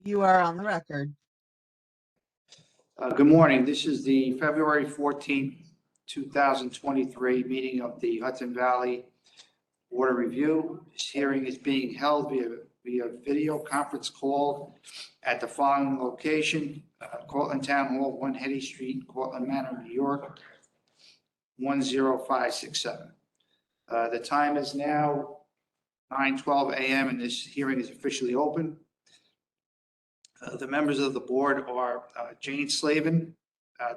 You are on the record. Good morning. This is the February 14th, 2023 meeting of the Hudson Valley Water Review. This hearing is being held via video conference call at the following location: Cortland Town Hall, 1 Hetty Street, Cortland Manor, New York, 10567. The time is now 9:12 a.m. and this hearing is officially open. The members of the board are Jane Slavin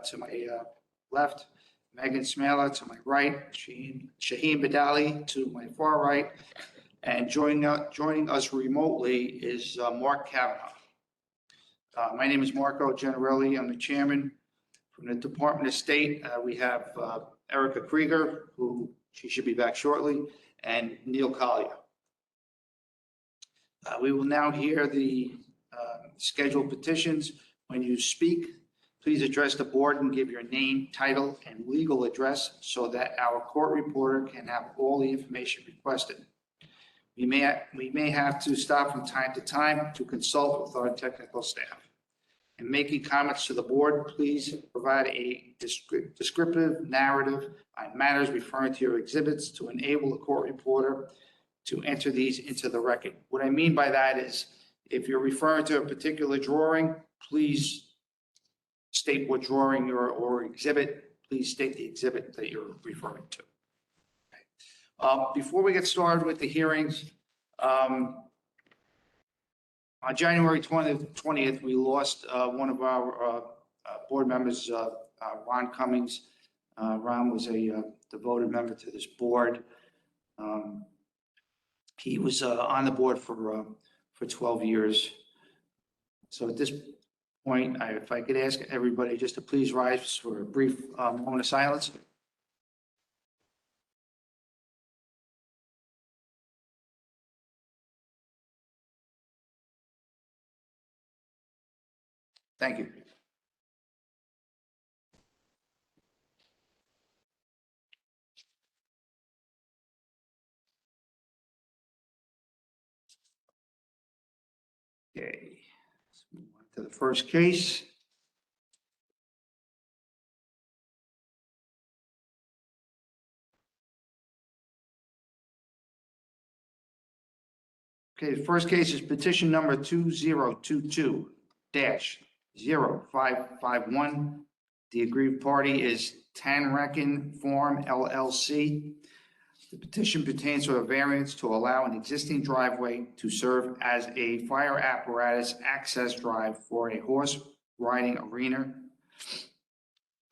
to my left, Megan Smala to my right, Shaheen Badali to my far right, and joining us remotely is Mark Kavanaugh. My name is Marco Generelli. I'm the chairman. From the Department of State, we have Erica Krieger, who she should be back shortly, and Neil Collier. We will now hear the scheduled petitions. When you speak, please address the board and give your name, title, and legal address so that our court reporter can have all the information requested. We may have to stop from time to time to consult with our technical staff. In making comments to the board, please provide a descriptive narrative on matters referring to your exhibits to enable the court reporter to enter these into the record. What I mean by that is, if you're referring to a particular drawing, please state what drawing or exhibit. Please state the exhibit that you're referring to. Okay. Before we get started with the hearings, on January 20th, we lost one of our board members, Ron Cummings. Ron was a devoted member to this board. He was on the board for 12 years. So at this point, if I could ask everybody just to please rise for a brief moment of silence. Thank you. Okay, let's move on to the first case. Okay, the first case is petition number 2022-0551. The aggrieved party is Tanrakin Farm LLC. The petition pertains to a variance to allow an existing driveway to serve as a fire apparatus access drive for a horse riding arena.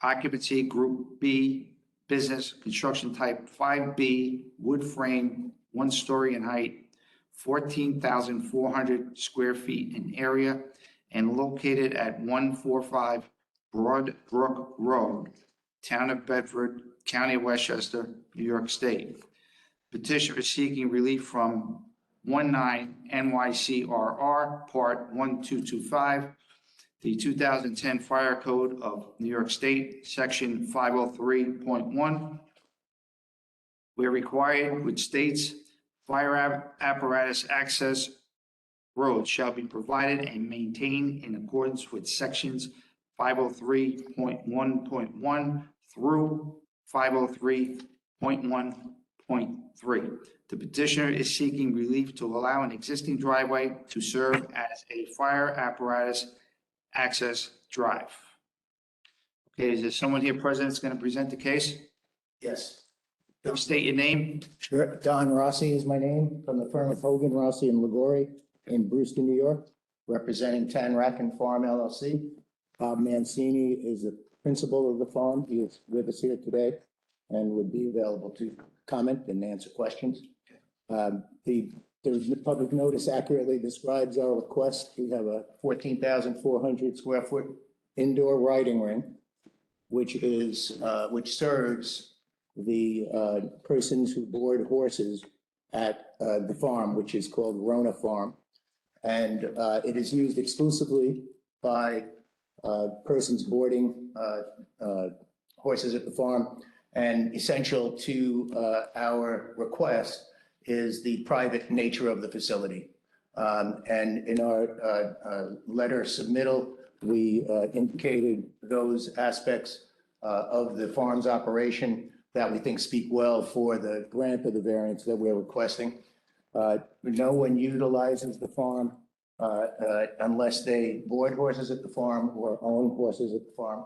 Occupancy Group B, business, construction type 5B, wood frame, 1 story in height, 14,400 square feet in area, and located at 145 Broad Brook Road, Town of Bedford, County of Westchester, New York State. Petitioner is seeking relief from 19 NYCRR Part 1225, the 2010 Fire Code of New York State, Section 503.1, where required, which states fire apparatus access roads shall be provided and maintained in accordance with sections 503.1.1 through 503.1.3. The petitioner is seeking relief to allow an existing driveway to serve as a fire apparatus access drive. Okay, is there someone here present that's going to present the case? Yes. State your name. Sure. Don Rossi is my name, from the firm of Hogan, Rossi and Ligori in Brewster, New York, representing Tanrakin Farm LLC. Bob Mancini is the principal of the farm. He is with us here today and would be available to comment and answer questions. The public notice accurately describes our request. We have a 14,400 square foot indoor riding ring, which serves the persons who board horses at the farm, which is called Rona Farm. And it is used exclusively by persons boarding horses at the farm. And essential to our request is the private nature of the facility. And in our letter submittal, we indicated those aspects of the farm's operation that we think speak well for the grant of the variance that we're requesting. No one utilizes the farm unless they board horses at the farm or own horses at the farm.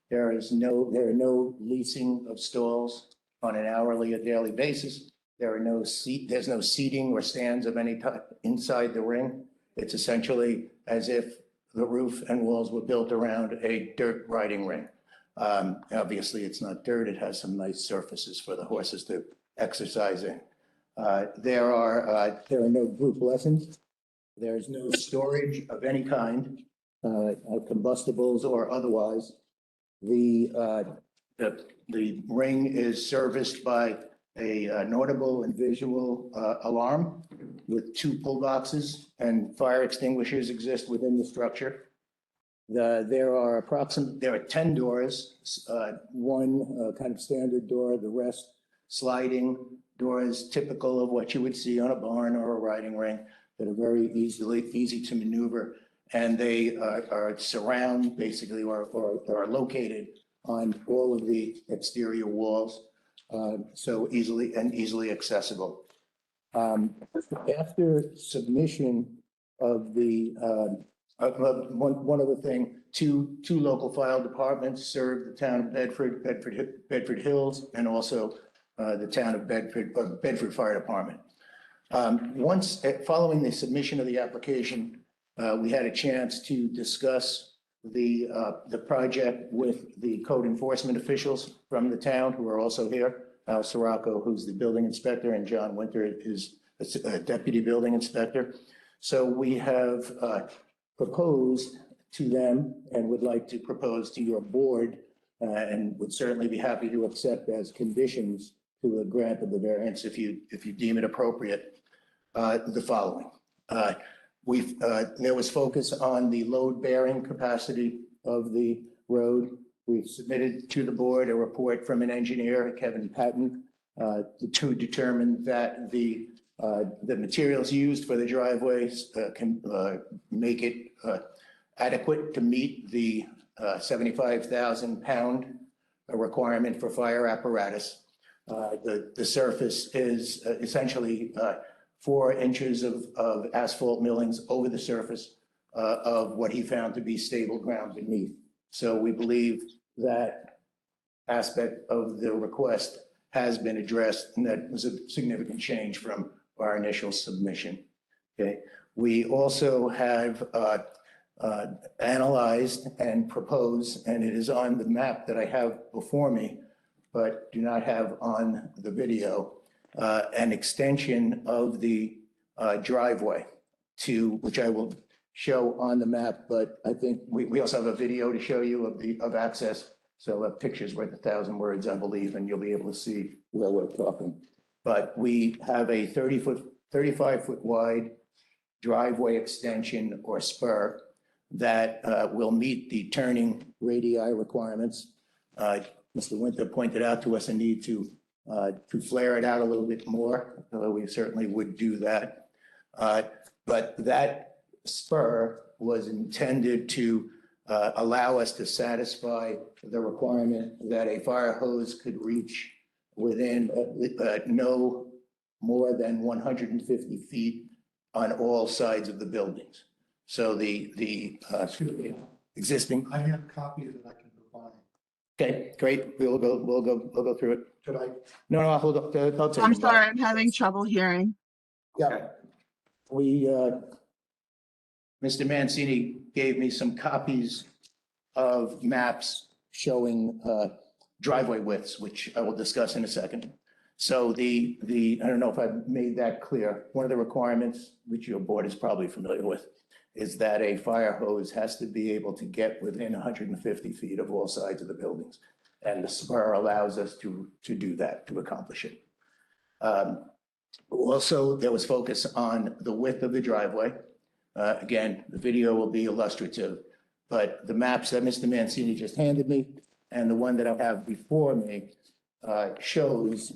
There are no leasing of stalls on an hourly or daily basis. There's no seating or stands of any type inside the ring. It's essentially as if the roof and walls were built around a dirt riding ring. Obviously, it's not dirt. It has some nice surfaces for the horses to exercise in. There are no group lessons. There's no storage of any kind, combustibles or otherwise. The ring is serviced by an audible and visual alarm with 2 pull boxes, and fire extinguishers exist within the structure. There are 10 doors, one kind of standard door, the rest sliding doors typical of what you would see on a barn or a riding ring that are very easy to maneuver. And they are surround basically or are located on all of the exterior walls, so easily accessible. After submission of the one other thing, two local fire departments serve the town of Bedford Hills, and also the town of Bedford Fire Department. Following the submission of the application, we had a chance to discuss the project with the code enforcement officials from the town who are also here. Al Sirocco, who's the building inspector, and John Winter is a deputy building inspector. So we have proposed to them and would like to propose to your board and would certainly be happy to accept as conditions to the grant of the variance if you deem it appropriate, the following. There was focus on the load bearing capacity of the road. We've submitted to the board a report from an engineer, Kevin Patton, to determine that the materials used for the driveways can make it adequate to meet the 75,000 pound requirement for fire apparatus. The surface is essentially 4 inches of asphalt millings over the surface of what he found to be stable ground beneath. So we believe that aspect of the request has been addressed, and that was a significant change from our initial submission. Okay. We also have analyzed and proposed, and it is on the map that I have before me, but do not have on the video, an extension of the driveway to which I will show on the map, but I think we also have a video to show you of access. So pictures worth 1,000 words, I believe, and you'll be able to see where we're talking. But we have a 35-foot wide driveway extension or spur that will meet the turning radii requirements. Mr. Winter pointed out to us a need to flare it out a little bit more, although we certainly would do that. But that spur was intended to allow us to satisfy the requirement that a fire hose could reach within no more than 150 feet on all sides of the buildings. So the existing. I have copies that I can provide. Okay, great. We'll go through it. Should I? No, I'll hold up. I'll take I'm them. sorry, I'm having trouble hearing. Yeah. We, Mr. Mancini gave me some copies of maps showing driveway widths, which I will discuss in a second. So I don't know if I've made that clear. One of the requirements, which your board is probably familiar with, is that a fire hose has to be able to get within 150 feet of all sides of the buildings. And the spur allows us to do that, to accomplish it. Also, there was focus on the width of the driveway. Again, the video will be illustrative, but the maps that Mr. Mancini just handed me and the one that I have before me shows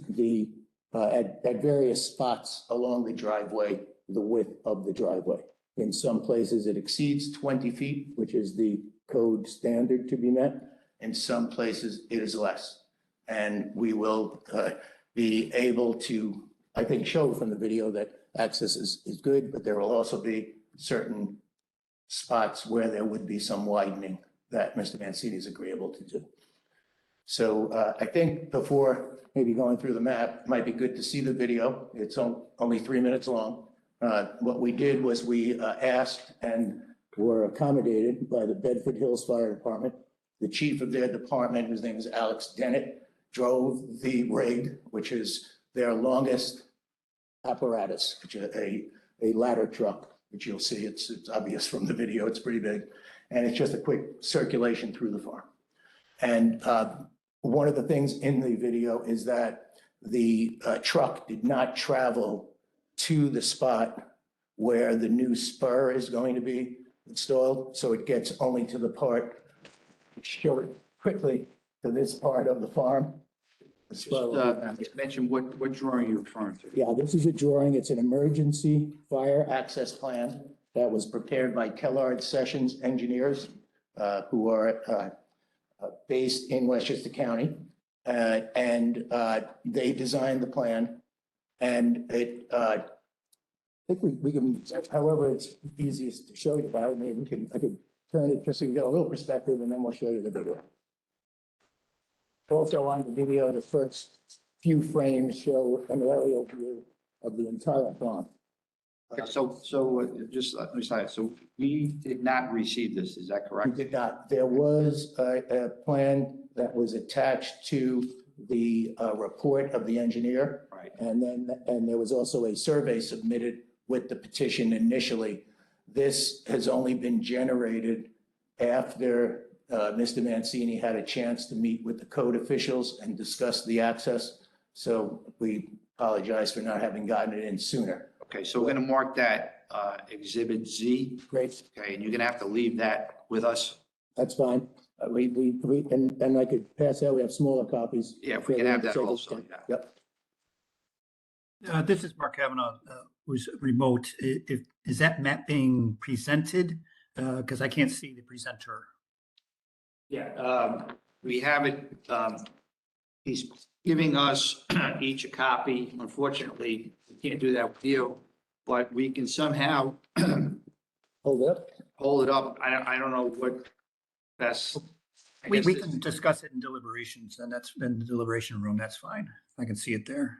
at various spots along the driveway the width of the driveway. In some places, it exceeds 20 feet, which is the code standard to be met. In some places, it is less. And we will be able to, I think, show from the video that access is good, but there will also be certain spots where there would be some widening that Mr. Mancini is agreeable to do. So I think before maybe going through the map, it might be good to see the video. It's only 3 minutes long. What we did was we asked and were accommodated by the Bedford Hills Fire Department. The chief of their department, whose name is Alex Dennett, drove the rig, which is their longest apparatus, which is a ladder truck, which you'll see. It's obvious from the video. It's pretty big. And it's just a quick circulation through the farm. And one of the things in the video is that the truck did not travel to the spot where the new spur is going to be installed. So it gets only to the part, show it quickly to this part of the farm. The spur will be- Mention what drawing you're referring to. Yeah, this is a drawing. It's an emergency fire access plan that was prepared by Kellard Sessions Engineers, who are based in Westchester County. And they designed the plan. And it, I think we can, however it's easiest to show you about, maybe I could turn it just so you get a little perspective, and then we'll show you the video. Also on the video, the first few frames show an aerial view of the entire farm. Okay, so just let me say, so we did not receive this, is that We correct? did not. There was a plan that was attached to the report of the engineer. Right. And there was also a survey submitted with the petition initially. This has only been generated after Mr. Mancini had a chance to meet with the code officials and discuss the access. So we apologize for not having gotten it in sooner. Okay, so we're gonna mark that Exhibit Z, Great, okay, and you're gonna have to leave that with us. that's fine. And I could pass out, we have smaller copies. Yeah, if we can have that So- also, yeah. Yep. This is Mark Kavanaugh, who's remote. Is that map being presented? Because I can't see the presenter. Yeah, we have it, he's giving us each a copy. Unfortunately, we can't do that with you, but we can somehow Hold up. hold it up. I don't know what best. I We guess we can discuss it in deliberations, and that's in the deliberation room. That's fine. I can see it there.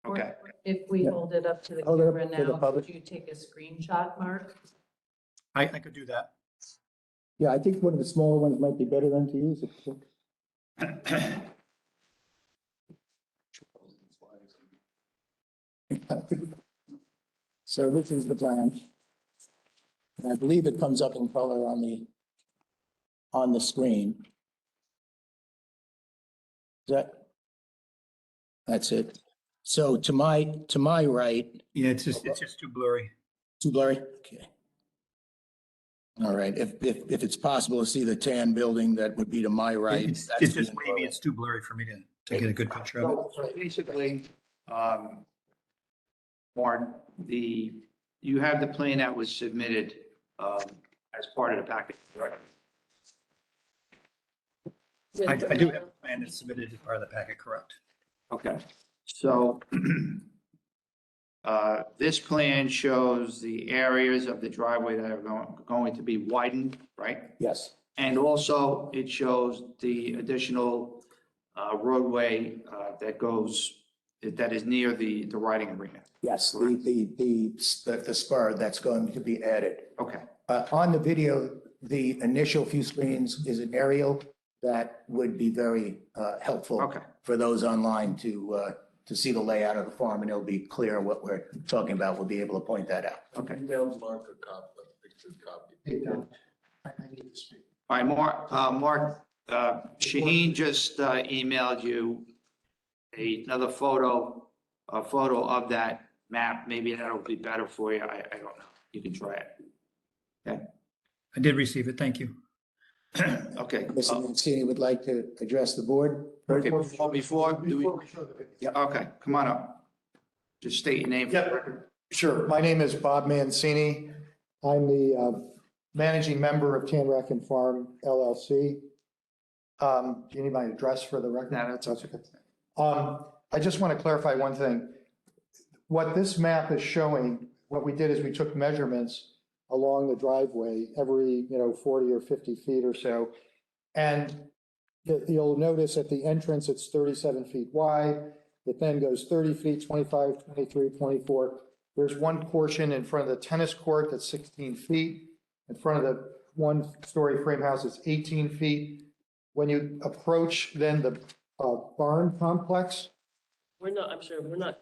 Okay, If we Yeah. hold it up to the Hold it up camera to the now, public. could you take a screenshot, Mark? I could do that. Yeah, I think one of the smaller ones might be better than to use. So this is the plan. And I believe it comes up in color on the screen. That's it. So to my right, Yeah, it's just too blurry. too blurry? Okay. All right, if it's possible to see the tan building, that would be to my right. It's That's just being maybe blurry. it's too blurry for me to get a good picture of it. so basically, Martin, you have the plan that was submitted as part of the package, right? I do have a plan that's submitted as part of the packet, correct? Okay, so this plan shows the areas of the driveway that are going to be widened, right? Yes. And also it shows the additional roadway that is near the riding arena. Yes, the spur that's going to be added. Okay, On the video, the initial few screens is an aerial that would be very helpful okay, for those online to see the layout of the farm, and it'll be clear what we're talking about. We'll be able to point that out. okay. Hey, Don, I need to speak. All right, Mark, Shaheen just emailed you another photo of that map. Maybe that'll be better for you. I don't know. You can try it. I did receive it. Thank you. Okay. Mr. Mancini would like to address the board. Okay, before, do we? Before we show the video. Yeah, okay, come on up. Just state your name. for the record. Sure. My name is Bob Mancini. I'm the managing member of Tanrack Farm LLC. Do you need my address for the record? No, that's okay. I just want to clarify one thing. What this map is showing, what we did is we took measurements along the driveway every, 40 or 50 feet or so. And you'll notice at the entrance, it's 37 feet wide. It then goes 30 feet, 25, 23, 24. There's one portion in front of the tennis court that's 16 feet. In front of the one-story frame house, it's 18 feet. When you approach then the barn complex, We're not, I'm sorry, we're not,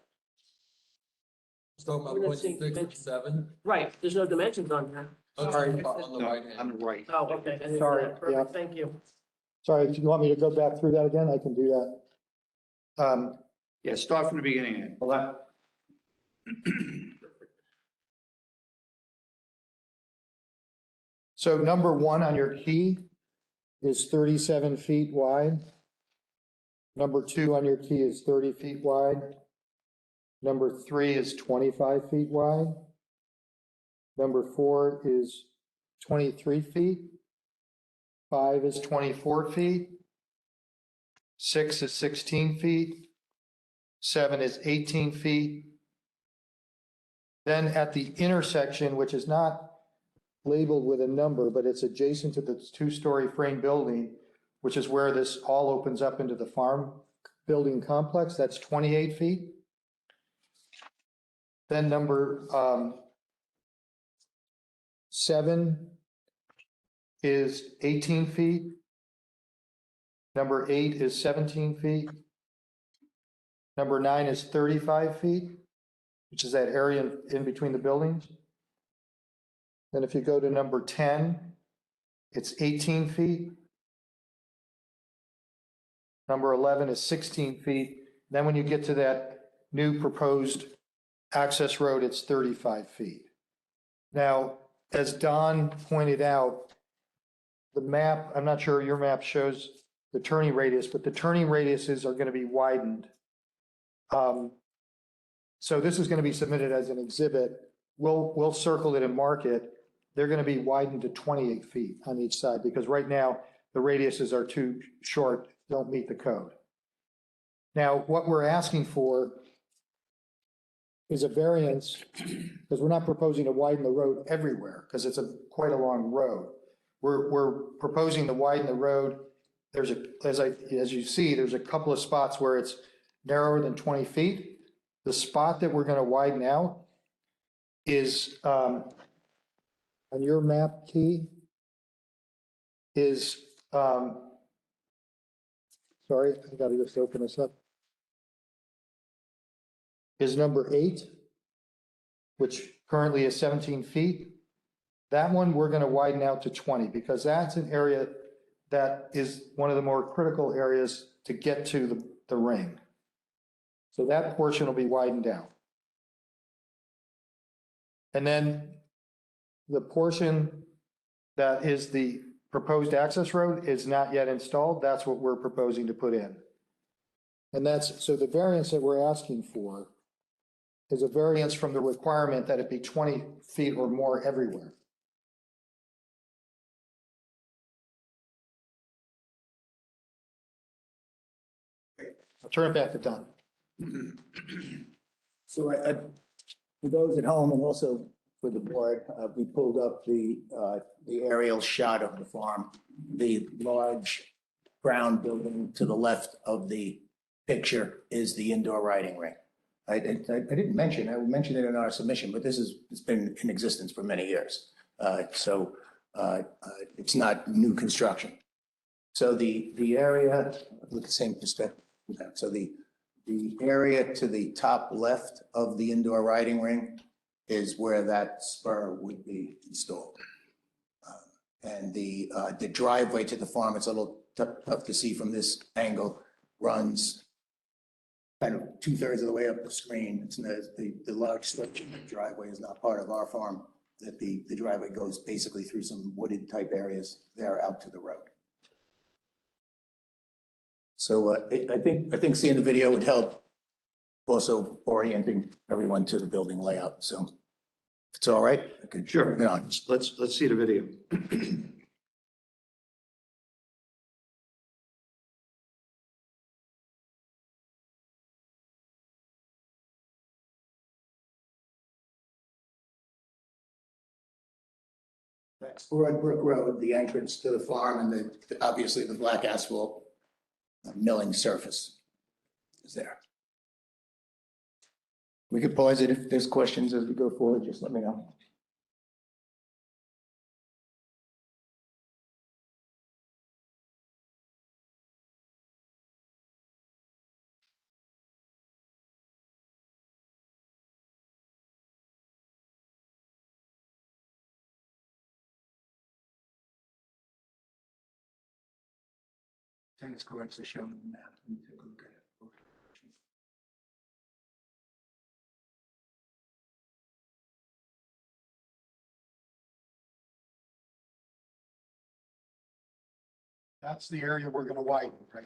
So about We're not point seeing six dimensions. 7. right, there's no dimensions on here. Sorry. On the No, right on hand. the right. Oh, okay. I didn't see Sorry, that. Perfect, thank you. sorry, if you want me to go back through that again, I can do that. Yeah, start from the beginning. Ed. So number one on your key is 37 feet wide. Number two on your key is 30 feet wide. Number three is 25 feet wide. Number four is 23 feet. Five is 24 feet. Six is 16 feet. Seven is 18 feet. Then at the intersection, which is not labeled with a number, but it's adjacent to the two-story frame building, which is where this all opens up into the farm building complex, that's 28 feet. Then number 7 is 18 feet. Number 8 is 17 feet. Number 9 is 35 feet, which is that area in between the buildings. Then if you go to number 10, it's 18 feet. Number 11 is 16 feet. Then when you get to that new proposed access road, it's 35 feet. Now, as Don pointed out, the map, I'm not sure your map shows the turning radius, but the turning radiuses are going to be widened. So this is going to be submitted as an exhibit. We'll circle it and mark it. They're going to be widened to 28 feet on each side because right now the radiuses are too short, don't meet the code. Now, what we're asking for is a variance because we're not proposing to widen the road everywhere because it's quite a long road. We're proposing to widen the road. There's as you see, there's a couple of spots where it's narrower than 20 feet. The spot that we're going to widen out is on your map key is, sorry, I got to just open this up, is number 8, which currently is 17 feet. That one we're going to widen out to 20 because that's an area that is one of the more critical areas to get to the ring. So that portion will be widened out. And then the portion that is the proposed access road is not yet installed. That's what we're proposing to put in. And so the variance that we're asking for is a variance from the requirement that it be 20 feet or more everywhere. I'll turn it back to Don. So for those at home and also for the board, we pulled up the aerial shot of the farm. The large brown building to the left of the picture is the indoor riding ring. I didn't mention, I mentioned it in our submission, but it's been in existence for many years. So it's not new construction. So the area, with the same perspective, so the area to the top left of the indoor riding ring is where that spur would be installed. And the driveway to the farm, it's a little tough to see from this angle, runs kind of 2/3 of the way up the screen. It's the large stretch of the driveway is not part of our farm. That the driveway goes basically through some wooded type areas there out to the road. So I think seeing the video would help also orienting everyone to the building layout, so if it's all right. I could Sure. turn it on. Let's see the video. That's Broad Brook Road, the entrance to the farm, and obviously the black asphalt milling surface is there. We could pause it if there's questions as we go forward, just let me know. I think it's correct to show the map. Let me take a look at it. That's the area we're gonna widen, right?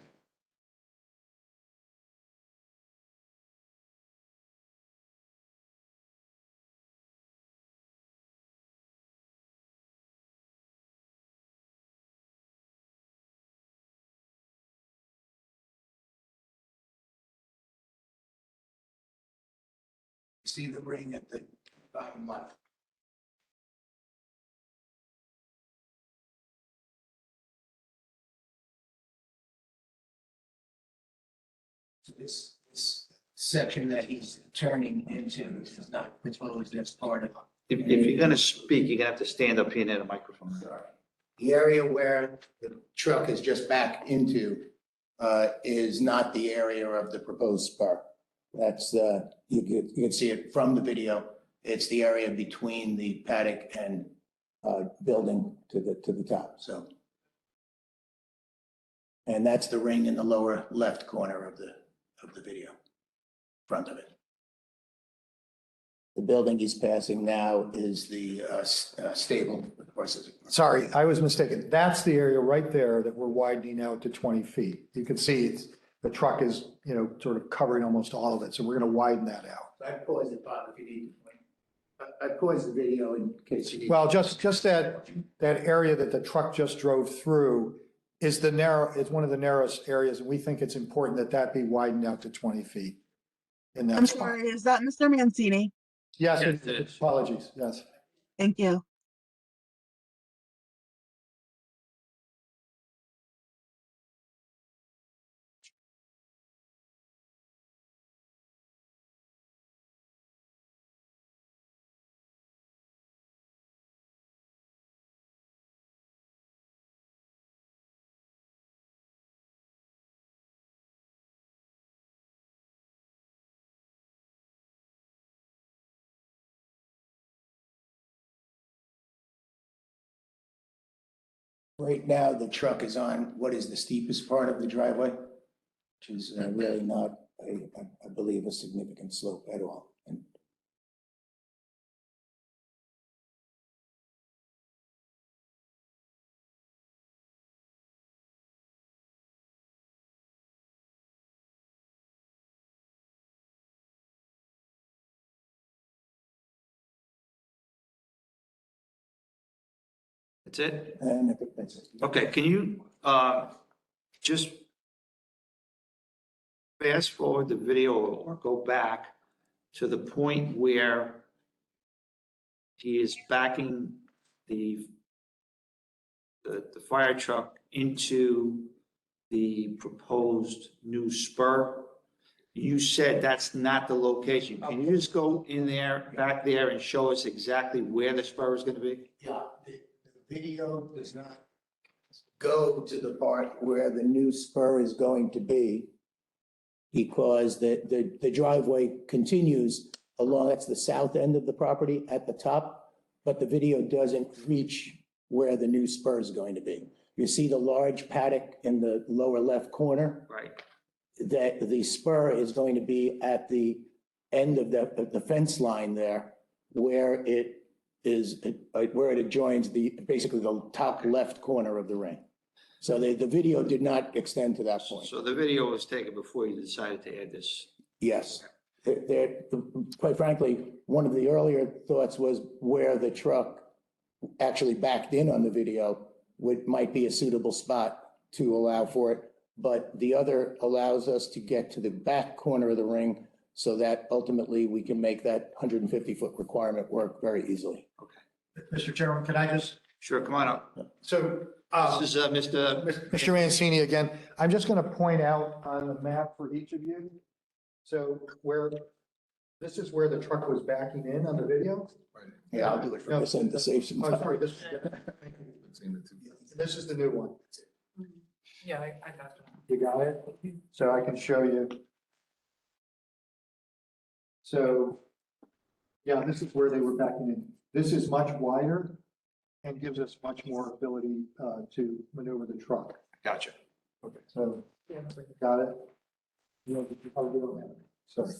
See the ring at the bottom left. So this section that he's turning into is not proposed as part of. If you're gonna speak, you're gonna have to stand up here near the microphone. Sorry. The area where the truck is just backed into is not the area of the proposed spur. That's you can see it from the video. It's the area between the paddock and building to the top, so. And that's the ring in the lower left corner of the video, front of it. The building he's passing now is the stable with horses. Sorry, I was mistaken. That's the area right there that we're widening out to 20 feet. You can see the truck is, sort of covering almost all of it. So we're going to widen that out. I paused it, Bob, if you need. I paused the video in case you need. Well, just that area that the truck just drove through is one of the narrowest areas. And we think it's important that be widened out to 20 feet in that I'm spot. sorry, is that Mr. Mancini? Yes, Yes, it is. apologies. Yes. Thank you. Right now, the truck is on what is the steepest part of the driveway, which is really not, I believe, a significant slope at all. And That's it? I think that's it. Okay, can you just fast forward the video or go back to the point where he is backing the fire truck into the proposed new spur? You said that's not the location. Can you just go in there, back there, and show us exactly where the spur is gonna be? Yeah, the video does not go to the part where the new spur is going to be because the driveway continues along, that's the south end of the property at the top, but the video doesn't reach where the new spur is going to be. You see the large paddock in the lower left corner? Right. That the spur is going to be at the end of the fence line there where it adjoins basically the top left corner of the ring. So the video did not extend to that point. So the video was taken before you decided to add this. Yes. quite frankly, one of the earlier thoughts was where the truck actually backed in on the video might be a suitable spot to allow for it. But the other allows us to get to the back corner of the ring so that ultimately we can make that 150-foot requirement work very easily. Mr. Chairman, can I just, Sure, come on up. so, This is Mr. Mr. Mancini again, I'm just going to point out on the map for each of you. So this is where the truck was backing in on the video. Yeah, I'll do it from this end to save some Oh, time. sorry, this is the new one. Yeah, I got it. You got it? So I can show you. So, yeah, this is where they were backing in. This is much wider and gives us much more ability to maneuver the truck. Gotcha. Okay, so, Yeah. got it? Sorry.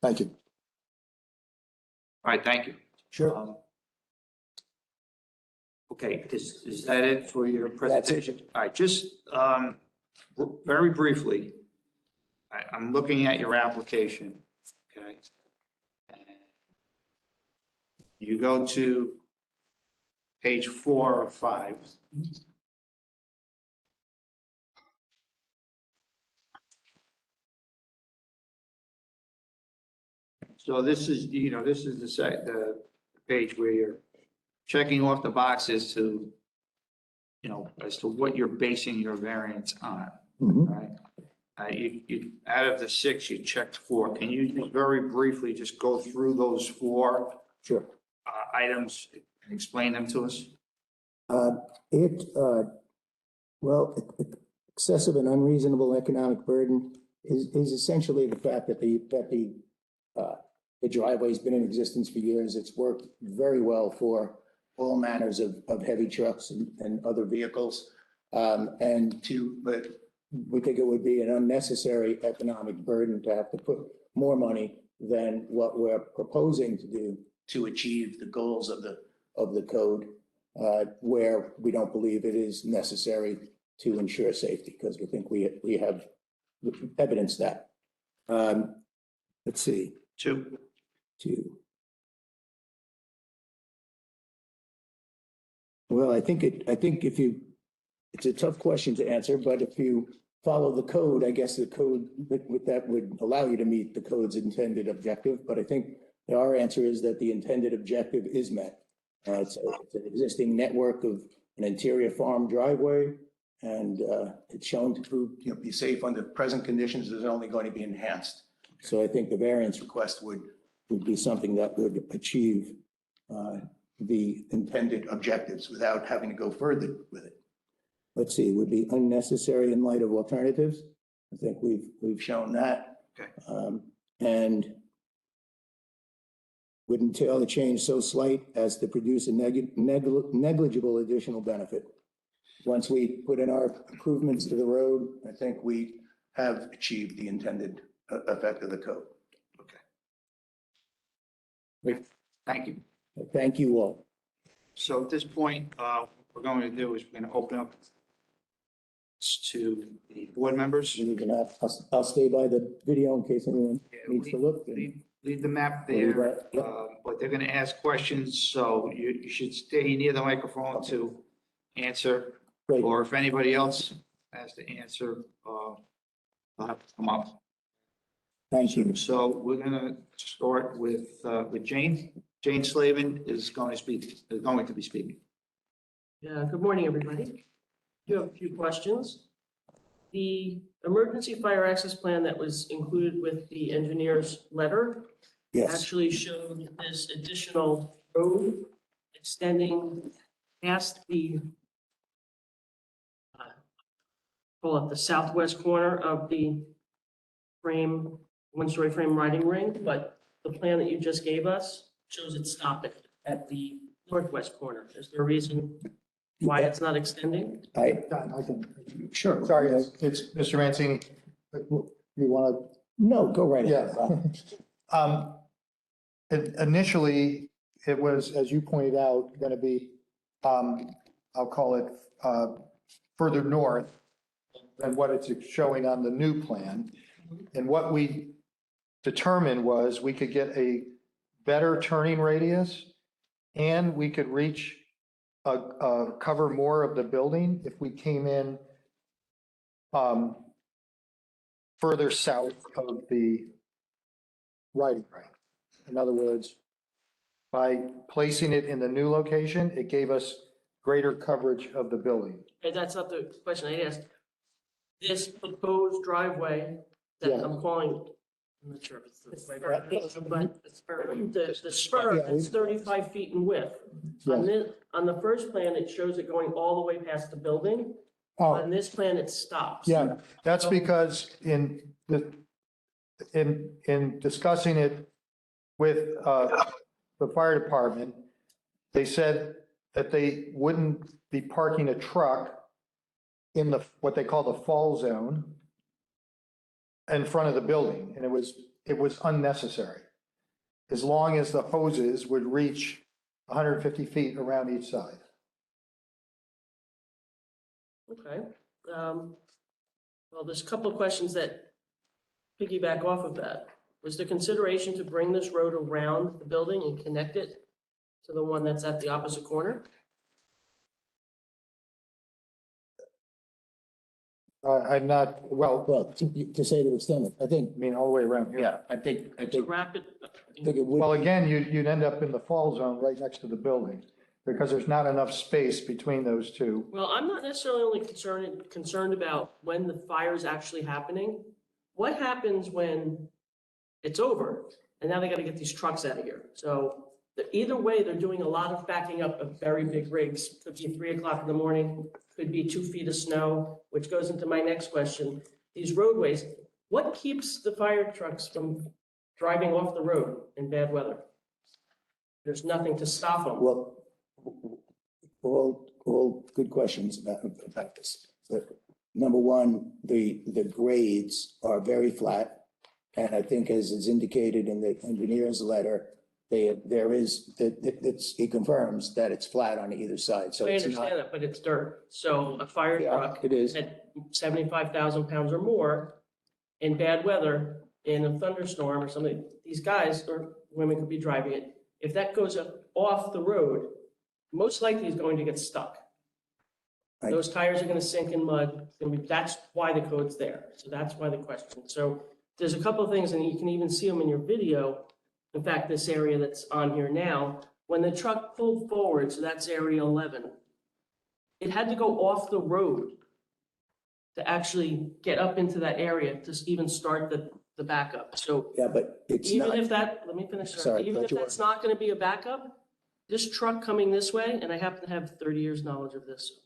Thank you. All right, thank you. Sure. Okay, is that it for your That's it. presentation? All right, just very briefly, I'm looking at your application, okay? You go to page 4 or 5. So this is, this is the page where you're checking off the boxes to, as to what you're basing your variance on, Mhm. right? Out of the 6, you checked 4. Can you just very briefly just go through those 4 Sure. items and explain them to us? Well, excessive and unreasonable economic burden is essentially the fact that the driveway's been in existence for years. It's worked very well for all manners of heavy trucks and other vehicles. But we think it would be an unnecessary economic burden to have to put more money than what we're proposing to do to achieve the goals of the code, where we don't believe it is necessary to ensure safety, because we think we have evidence that. Let's see. 2. Well, I think it's a tough question to answer, but if you follow the code, I guess the code with that would allow you to meet the code's intended objective. But I think our answer is that the intended objective is met. It's an existing network of an interior farm driveway, and it's shown to be safe under present conditions. Is only going to be enhanced. So I think the variance request would be something that would achieve the intended objectives without having to go further with it. Let's see, it would be unnecessary in light of alternatives. I think we've shown that. Okay. And would entail a change so slight as to produce a negligible additional benefit. Once we put in our improvements to the road, I think we have achieved the intended effect of the code. Okay. Thank you. Thank you all. So at this point, what we're going to do is we're going to open up to the board members. I'll stay by the video in case anyone needs to look. Leave the map Leave there, that, yep. but they're going to ask questions, so you should stay near the microphone to answer. Great. Or if anybody else has to answer, they'll have to come up. Thank you. So we're going to start with Jane. Jane Slavin is going to be speaking. Yeah, good morning, everybody. You have a few questions. The emergency fire access plan that was included with the engineer's letter Yes, actually showed this additional road extending past the call it the southwest corner of the frame, one-story frame riding ring, but the plan that you just gave us shows it stopping at the northwest corner. Is there a reason why it's not extending? I can, sure. sorry, it's Mr. Mancini. You want No, go right to? ahead. Yeah. Initially, it was, as you pointed out, going to be, I'll call it further north than what it's showing on the new plan. And what we determined was we could get a better turning radius and we could reach, cover more of the building if we came in further south of the riding ring. In other words, by placing it in the new location, it gave us greater coverage of the building. And that's not the question I asked. This proposed driveway that Yeah. I'm calling, I'm not sure if it's the right word, but The spur. the spur, Yeah, it's 35 feet in width. On this, on the first plan, it shows it going all the way past the building. Oh, On this plan, it stops. yeah, that's because in discussing it with the fire department, they said that they wouldn't be parking a truck in the, what they call the fall zone in front of the building, and it was unnecessary. As long as the hoses would reach 150 feet around each side. Okay. Well, there's a couple of questions that piggyback off of that. Was there consideration to bring this road around the building and connect it to the one that's at the opposite corner? I'm not, well, Well, to say to the extent, I think, I mean, all the way around here. yeah, I think Rapid, it would. Well, again, you'd end up in the fall zone right next to the building because there's not enough space between those two. well, I'm not necessarily only concerned about when the fire is actually happening. What happens when it's over and now they got to get these trucks out of here? So either way, they're doing a lot of backing up of very big rigs. Could be 3 o'clock in the morning, could be 2 feet of snow, which goes into my next question. These roadways, what keeps the fire trucks from driving off the road in bad weather? There's nothing to stop them. Well, all good questions about this. But number one, the grades are very flat. And I think as is indicated in the engineer's letter, it confirms that it's flat on either side. So I it's understand not. that, but it's dirt. So a fire Yeah, truck it is. at 75,000 pounds or more in bad weather, in a thunderstorm or something, these guys or women could be driving it. If that goes off the road, most likely is going to get stuck. Right. Those tires are going to sink in mud. That's why the code's there. So that's why the question. So there's a couple of things, and you can even see them in your video. In fact, this area that's on here now, when the truck pulled forward, so that's area 11, it had to go off the road to actually get up into that area to even start the backup. So Yeah, but it's even not. if that, let me finish. Sorry, Even thought if you were- that's not going to be a backup, this truck coming this way, and I happen to have 30 years knowledge of this.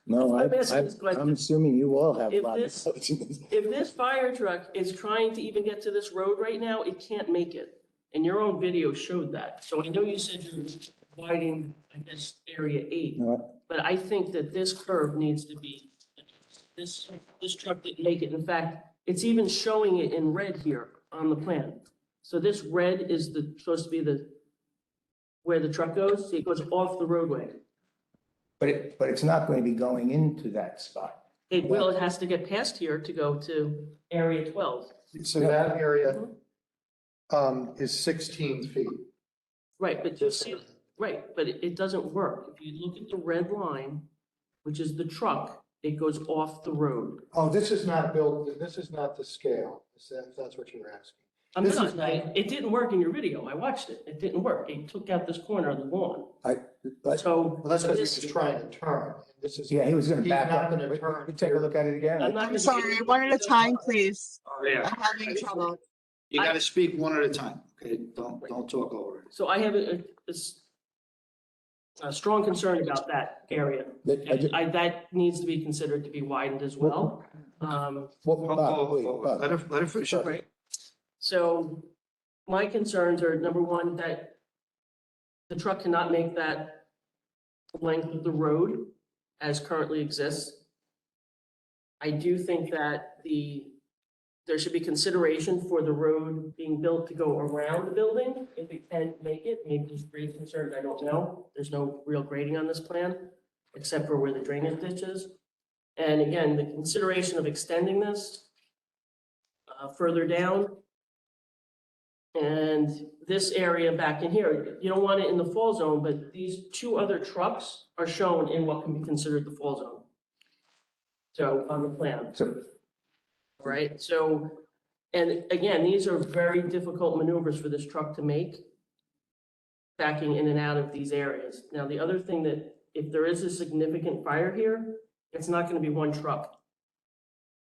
No, I'm asking this question. I'm assuming you all have a If lot this- of. If this fire truck is trying to even get to this road right now, it can't make it. And your own video showed that. So I know you said you're widening, I guess, area 8, No, but I think that this curve needs to be, this truck didn't make it. In fact, it's even showing it in red here on the plan. So this red is supposed to be where the truck goes. See, it goes off the roadway. But it's not going to be going into that spot. It has to get past here to go to area 12. So that area is 16 feet. Right, but you see, right, but it doesn't work. If you look at the red line, which is the truck, it goes off the road. Oh, this is not built, this is not the scale, if that's what you're asking. I'm This not, is not- it didn't work in your video. I watched it. It didn't work. They took out this corner of the lawn. But So. Well, that's because this- he's trying to turn. This is. yeah, he was going to He's back not up. gonna turn. We take a look at it again. I'm not I'm gonna- sorry, one at a time, please. Yeah. I'm having trouble. You got to speak one at a time, okay? Don't talk over it. So I have a strong concern about that area. And that needs to be considered to be widened as well. Let her finish. Right. So my concerns are, number one, that the truck cannot make that length of the road as currently exists. I do think that there should be consideration for the road being built to go around the building, if it can make it. Maybe there's grade concerns, I don't know. There's no real grading on this plan, except for where the drainage ditch is. And again, the consideration of extending this further down, And this area back in here, you don't want it in the fall zone, but these two other trucks are shown in what can be considered the fall zone. So on the plan, So, right? So, and again, these are very difficult maneuvers for this truck to make, backing in and out of these areas. Now, the other thing that, if there is a significant fire here, it's not gonna be one truck.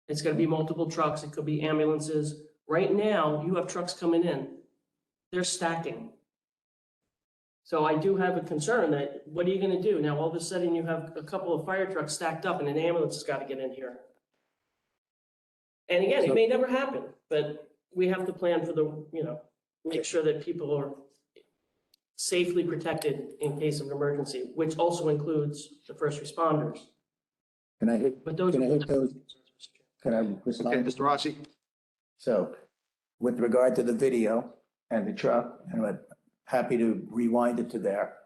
It's gonna be multiple trucks, it could be ambulances. Right now, you have trucks coming in, they're stacking. So I do have a concern that, what are you gonna do? Now, all of a sudden, you have a couple of fire trucks stacked up and an ambulance has gotta get in here. And again, it may never happen, but we have to plan for the, make sure that people are safely protected in case of an emergency, which also includes the first responders. can I hit, But those. can I hit those? Can I Okay, respond? Mr. Rossi? So with regard to the video and the truck, and I'm happy to rewind it to there.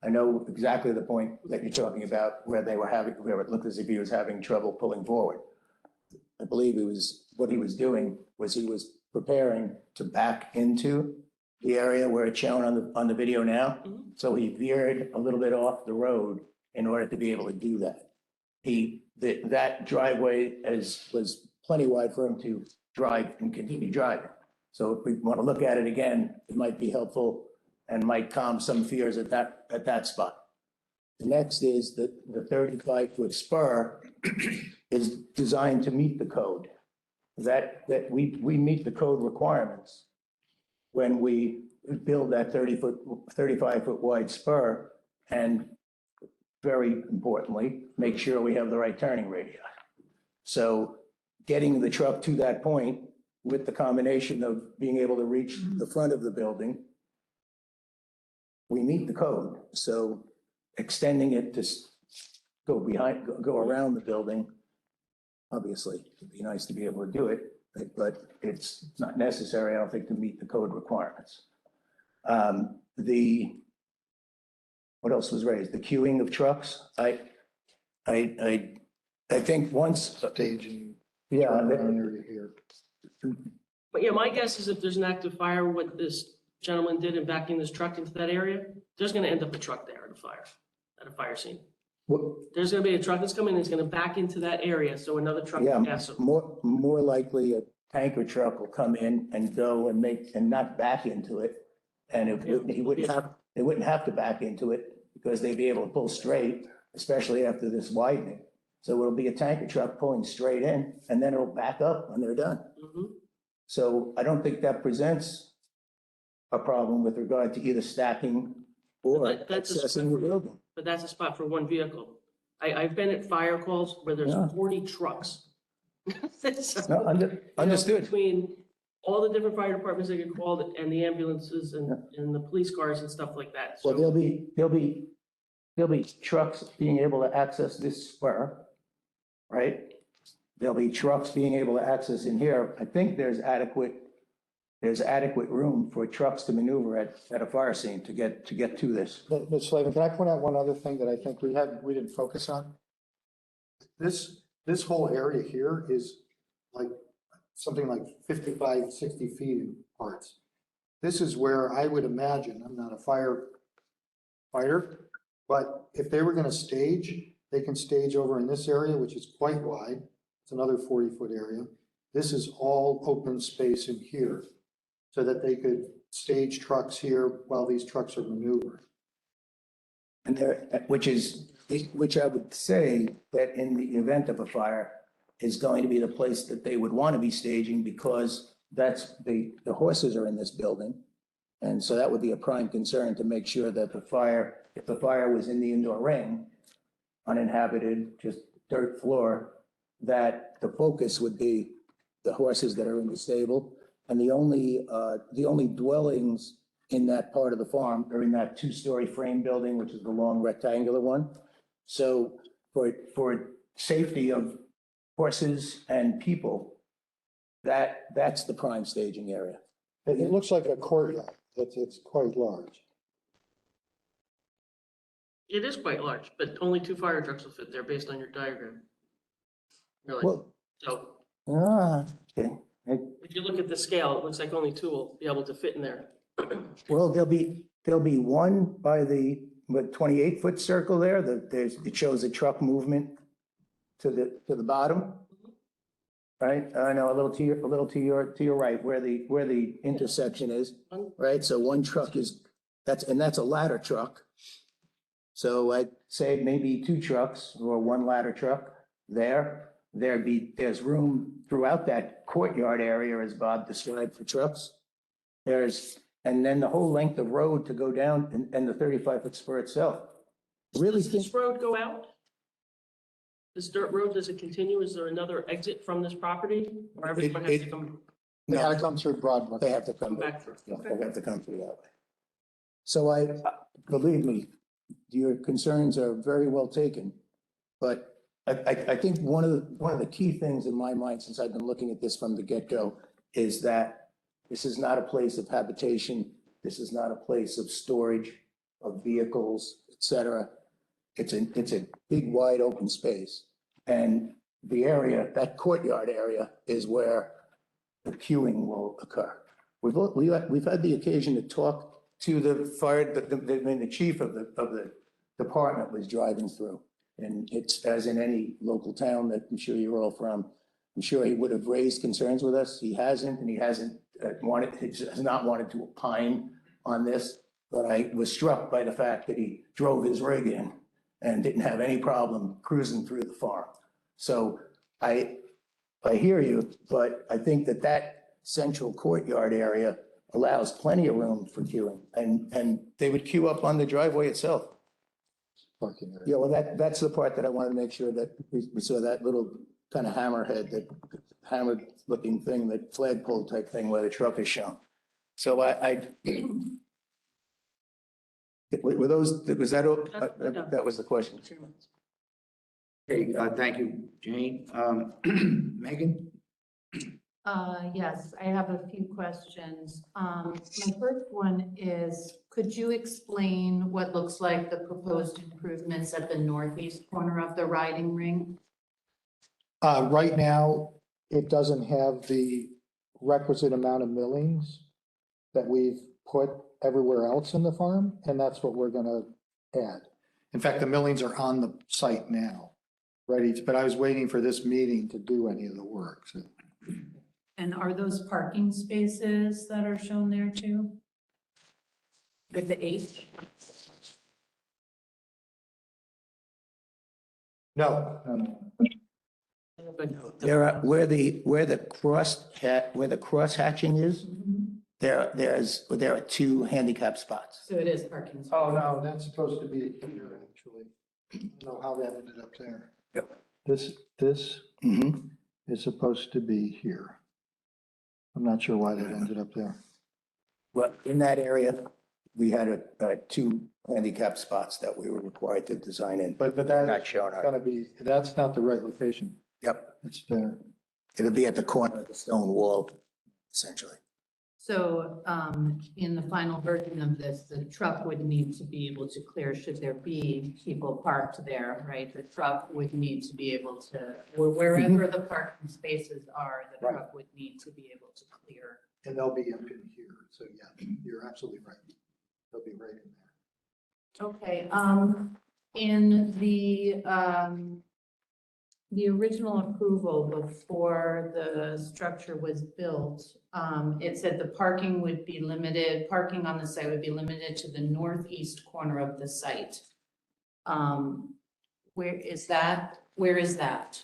I know exactly the point that you're talking about where where it looked as if he was having trouble pulling forward. I believe what he was doing was he was preparing to back into the area where it's shown on the video now. Mhm. So he veered a little bit off the road in order to be able to do that. That driveway was plenty wide for him to drive and continue driving. So if we want to look at it again, it might be helpful and might calm some fears at that spot. The next is that the 35-foot spur is designed to meet the code. That we meet the code requirements when we build that 35-foot wide spur, and very importantly, make sure we have the right turning radii. So getting the truck to that point with the combination of being able to reach the front of the building, we meet the code. So extending it to go around the building, obviously, it'd be nice to be able to do it, but it's not necessary, I don't think, to meet the code requirements. What else was raised? The queuing of trucks. I think once, Staging. yeah, Area here. But yeah, my guess is if there's an active fire, what this gentleman did in backing this truck into that area, there's gonna end up a truck there at a fire scene. There's gonna be a truck that's coming, it's gonna back into that area, so another truck yeah, can pass it. more likely a tanker truck will come in and go and not back into it. And they wouldn't have to back into it because they'd be able to pull straight, especially after this widening. So it'll be a tanker truck pulling straight in, and then it'll back up when they're done. Mhm. So I don't think that presents a problem with regard to either stacking or That's a accessing the building. But that's a spot for one vehicle. I've been at fire calls where there's Yeah. 40 trucks. So, No, understood. Between all the different fire departments that get called and the ambulances and the police cars and stuff like that. Well, So there'll be trucks being able to access this spur, right? There'll be trucks being able to access in here. I think there's adequate room for trucks to maneuver at a fire scene to get to this. Ms. Slavin, can I point out one other thing that I think we didn't focus on? This whole area here is like something like 55, 60 feet in parts. This is where I would imagine, I'm not a firefighter, but if they were going to stage, they can stage over in this area, which is quite wide. It's another 40-foot area. This is all open space in here so that they could stage trucks here while these trucks are maneuvering. And which I would say that in the event of a fire is going to be the place that they would want to be staging, because that's the horses are in this building. And so that would be a prime concern to make sure that if the fire was in the indoor ring, uninhabited, just dirt floor, that the focus would be the horses that are in the stable. And the only dwellings in that part of the farm are in that 2-story frame building, which is the long rectangular one. So for safety of horses and people, that's the prime staging area. It looks like a courtyard. It's quite large. it is quite large, but only 2 fire trucks will fit there based on your diagram. Really, Well, so, okay. If you look at the scale, it looks like only two will be able to fit in there. Well, there'll be one by the, 28-foot circle there, it shows a truck movement to the bottom. Right, no, a little to your right, where the intersection is, right? So one truck is, that's a ladder truck. So I'd say maybe two trucks or one ladder truck there. There's room throughout that courtyard area, as Bob described, for trucks. And then the whole length of road to go down and the 35-foot spur itself. Really Does think, this road go out? This dirt road, does it continue? Is there another exit from this property? Or everyone has to come They gotta come through Broadway. they have to come back. back through? Yeah, they have to come through that way. So believe me, your concerns are very well taken. But I think one of the key things in my mind, since I've been looking at this from the get-go, is that this is not a place of habitation. This is not a place of storage of vehicles, et cetera. It's a big, wide open space. And the area, that courtyard area, is where the queuing will occur. We've had the occasion to talk to the fire, the chief of the department was driving through. And it's, as in any local town that I'm sure you're all from, I'm sure he would have raised concerns with us. He hasn't, and he hasn't has not wanted to opine on this. But I was struck by the fact that he drove his rig in and didn't have any problem cruising through the farm. So I hear you, but I think that central courtyard area allows plenty of room for queuing, and they would queue up on the driveway itself. Parking area. Yeah, well, that's the part that I wanted to make sure that we saw that little kind of hammerhead, that hammered looking thing, that flagpole type thing where the truck is shown. So were those, was that, that was the question. Okay, thank you, Jane. Megan? Yes, I have a few questions. My first one is, could you explain what looks like the proposed improvements at the northeast corner of the riding ring? Right now, it doesn't have the requisite amount of millings that we've put everywhere else in the farm, and that's what we're gonna add. In fact, the millings are on the site now, ready, but I was waiting for this meeting to do any of the work, so. And are those parking spaces that are shown there too? With the H? No, There are, where the cross hatching is, there are two handicap spots. So it is parking. space. oh, no, that's supposed to be here, actually. I don't know how that ended up there. Yep. This Mhm. is supposed to be here. I'm not sure why that ended up there. Well, in that area, we had two handicap spots that we were required to design in. But Not that's shown on. gonna be, that's not the right location. Yep, It's there. it'll be at the corner of the stone wall, essentially. So in the final version of this, the truck would need to be able to clear, should there be people parked there, right? The truck would need to be able to, or wherever the parking spaces are, the Right. truck would need to be able to clear. And they'll be up in here. So yeah, you're absolutely right. They'll be right in there. Okay, in the original approval before the structure was built, it said the parking would be limited, parking on the site would be limited to the northeast corner of the site. Where is that? Where is that?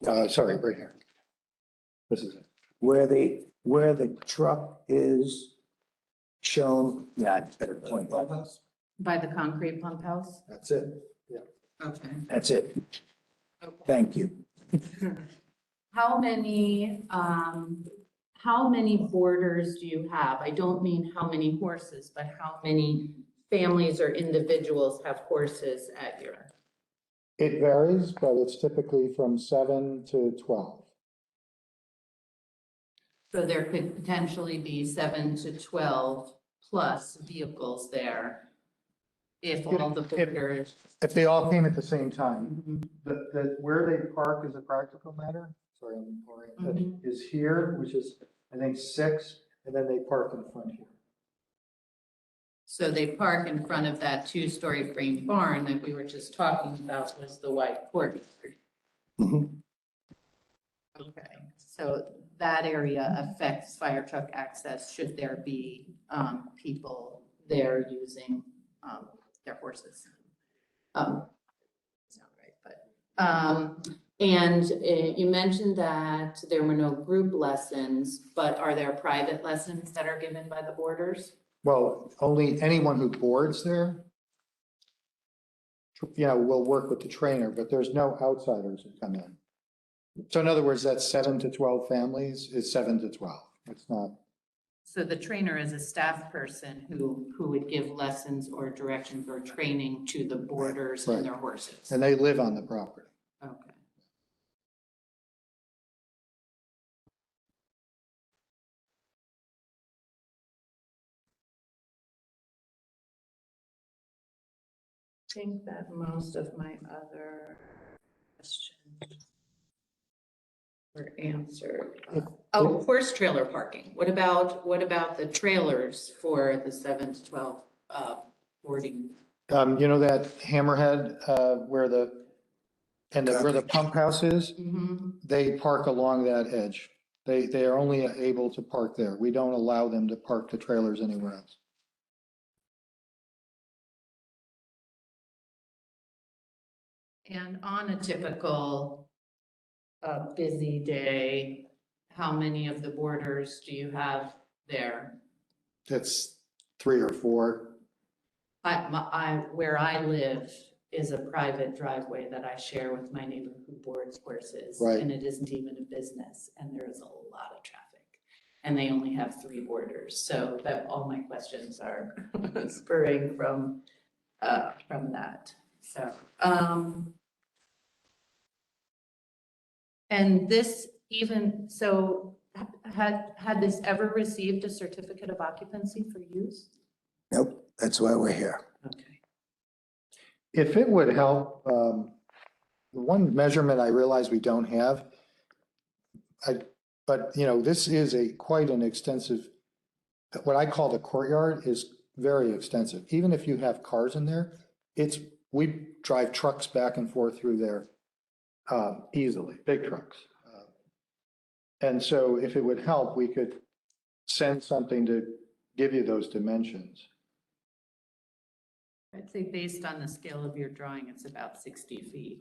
Sorry, right here. This is it. Where the truck is shown, yeah, it's better point. By the concrete pump house? That's it. Yeah. Okay. That's it. Thank you. How many boarders do you have? I don't mean how many horses, but how many families or individuals have horses at your? It varies, but it's typically from 7 to 12. So there could potentially be 7 to 12 plus vehicles there. If all the boarders. If they all came at the same time, Mhm. where they park is a practical matter. oriented, is here, which is, I think, 6, and then they park in front here. So they park in front of that two-story frame barn that we were just talking about was the white courtyard. Mhm. Okay, so that area affects fire truck access should there be people there using their horses. It's not right, but, and you mentioned that there were no group lessons, but are there private lessons that are given by the boarders? Well, only anyone who boards there, will work with the trainer, but there's no outsiders who come in. So in other words, that's 7 to 12 families is 7 to 12. It's not, So the trainer is a staff person who would give lessons or directions or training to the boarders and their horses. and they live on the property. Okay. I think that most of my other questions were answered. Oh, horse trailer parking. What about the trailers for the 7 to 12 boarding? You know that hammerhead where the pump house is? Mhm. They park along that edge. They are only able to park there. We don't allow them to park the trailers anywhere else. And on a typical busy day, how many of the boarders do you have there? It's 3 or 4. Where I live is a private driveway that I share with my neighbor who boards horses. Right. And it isn't even a business, and there is a lot of traffic. And they only have 3 boarders, so that all my questions are spurring from that, so. And this even, so had this ever received a certificate of occupancy for use? Nope, that's why we're here. Okay. If it would help, the one measurement I realize we don't have, but this is quite an extensive, what I call the courtyard is very extensive. Even if you have cars in there, we drive trucks back and forth through there easily, big trucks. And so if it would help, we could send something to give you those dimensions. I'd say based on the scale of your drawing, it's about 60 feet.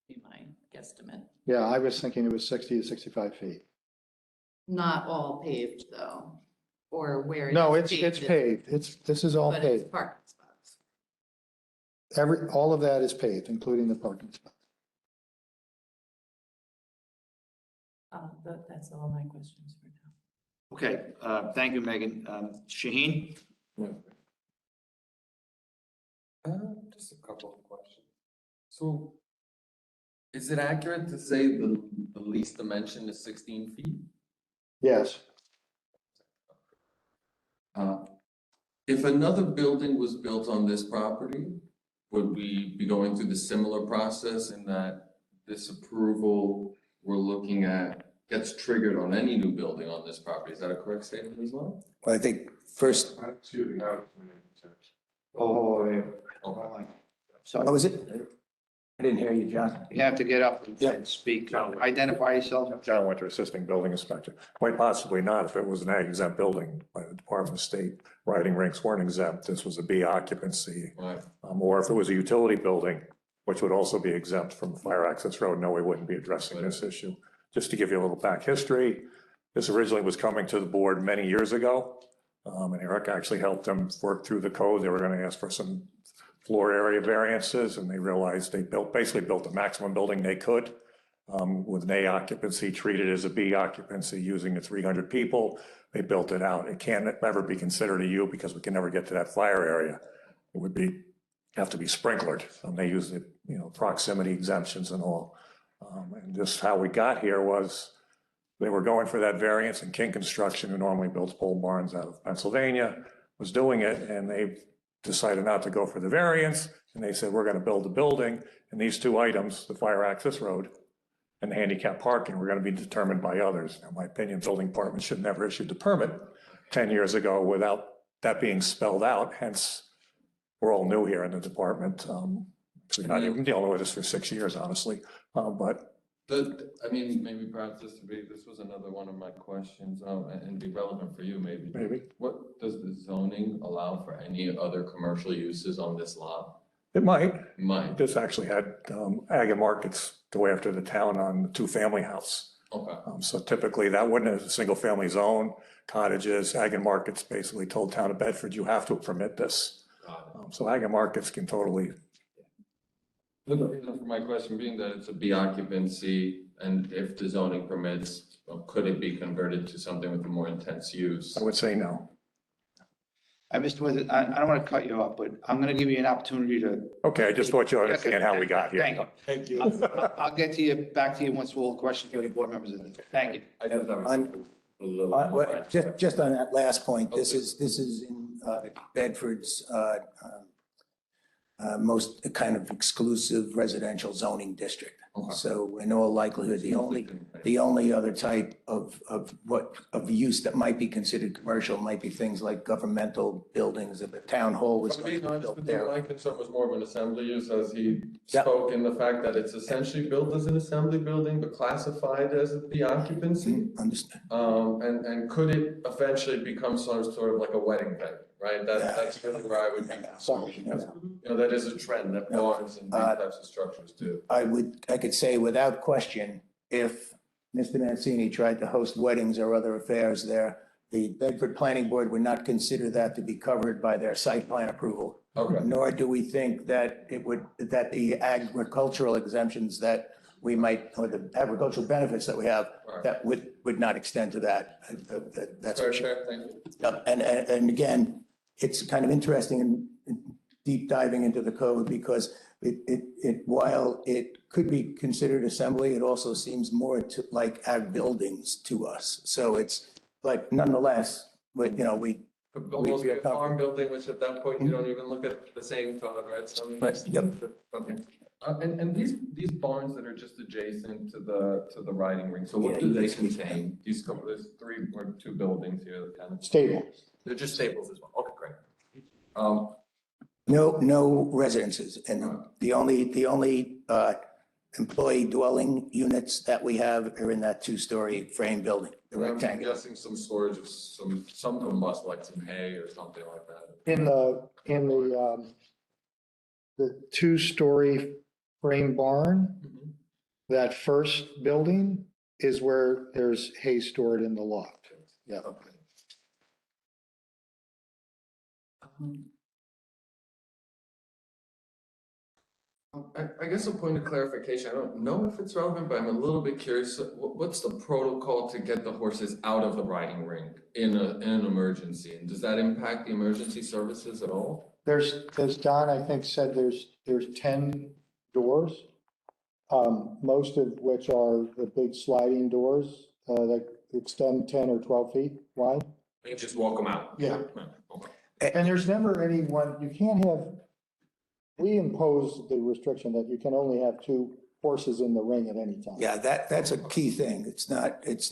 Be my guesstimate. Yeah, I was thinking it was 60 to 65 feet. Not all paved though, or where. No, is it's paved. This is all But it's paved. parking spots. All of that is paved, including the parking spots. That's all my questions for now. Okay, thank you, Megan. Shaheen? Just a couple of questions. So is it accurate to say the least dimension is 16 feet? Yes. If another building was built on this property, would we be going through the similar process in that this approval we're looking at gets triggered on any new building on this property? Is that a correct statement as well? Well, I think first, So what was it? I didn't hear you, John. you have to get up and speak. Identify yourself. John Winter, Assisting Building Inspector. Quite possibly not if it was an ag exempt building by the Department of State. Riding rinks weren't exempt. This was a B occupancy. Right. Or if it was a utility building, which would also be exempt from the fire access road, no, we wouldn't be addressing this issue. Just to give you a little back history, this originally was coming to the board many years ago. And Eric actually helped them work through the code. They were going to ask for some floor area variances, and they realized they basically built the maximum building they could with an A occupancy, treated as a B occupancy using the 300 people. They built it out. It can't ever be considered a U because we can never get to that fire area. It would have to be sprinklered. They use the proximity exemptions and all. And just how we got here was they were going for that variance, and King Construction, who normally builds pole barns out of Pennsylvania, was doing it, and they decided not to go for the variance, and they said, we're going to build a building, and these 2 items, the fire access road and handicap parking were going to be determined by others. In my opinion, building department should never issue the permit 10 years ago without that being spelled out. Hence, we're all new here in the department. We're not even dealing with this for 6 years, honestly. But Maybe perhaps this was another one of my questions, and be relevant for you maybe. What does the zoning allow for any other commercial uses on this lot? it might. Might, This actually had ag and markets go after the town on the two-family house. okay. So typically that wouldn't have a single-family zone, cottages, ag and markets basically told town of Bedford, you have to permit this. So ag and markets can totally, The reason for my question being that it's a B occupancy, and if the zoning permits, could it be converted to something with a more intense use? I would say no. Mr. Withers, I don't want to cut you off, but I'm going to give you an opportunity to. Okay, I just thought you understand how we got here. Thank you. Thank you. I'll get to you, back to you once all questions for the board members. Thank you. I just have On- a little. Just on that last point, this is in Bedford's most kind of exclusive residential zoning district. Okay. So in all likelihood, the only other type of use that might be considered commercial might be things like governmental buildings. If the town hall was To be honest built with you, there. my concern was more of an assembly use, as he Yeah. spoke in the fact that it's essentially built as an assembly building, but classified as the occupancy. Understand. And could it eventually become sort of like a wedding venue, right? That's really where I would be concerned, because, that is a trend that barns and these types of structures do. I could say without question, if Mr. Mancini tried to host weddings or other affairs there, the Bedford Planning Board would not consider that to be covered by their site plan approval. Okay. Nor do we think that that the agricultural exemptions that we might, or the agricultural benefits that we have, Right. that would not extend to that. That's for Very sure. fair, thank you. And again, it's kind of interesting and deep diving into the code because while it could be considered assembly, it also seems more like ag buildings to us. So it's like nonetheless, but we. Almost feel like a farm building, which at that point, you don't even look at the same code, right? So, Right, yep. Okay. And these barns that are just adjacent to the riding ring, so what do they contain? There's 3 or 2 buildings here that kind of. Stable. They're just stables as well. Okay, great. No residences, and the only employee dwelling units that we have are in that 2-story frame building, the I'm rectangle. guessing some storage of some of them must like some hay or something like that. In the 2-story frame barn, that first building is where there's hay stored in the loft. Yeah. Okay. I guess a point of clarification, I don't know if it's relevant, but I'm a little bit curious. What's the protocol to get the horses out of the riding ring in an emergency? And does that impact the emergency services at all? As Don, I think, said, there's 10 doors, most of which are the big sliding doors that extend 10 or 12 feet wide. You just walk them out? Yeah. Okay. And there's never anyone, you can't have, we impose the restriction that you can only have 2 horses in the ring at any time. Yeah, that's a key thing. It's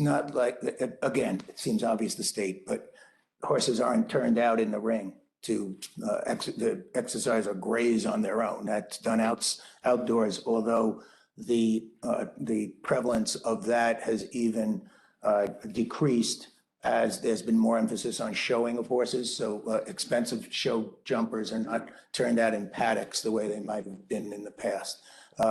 not like, again, it seems obvious to state, but horses aren't turned out in the ring to exercise or graze on their own. That's done outdoors, although the prevalence of that has even decreased as there's been more emphasis on showing of horses. So expensive show jumpers are not turned out in paddocks the way they might have been in the past.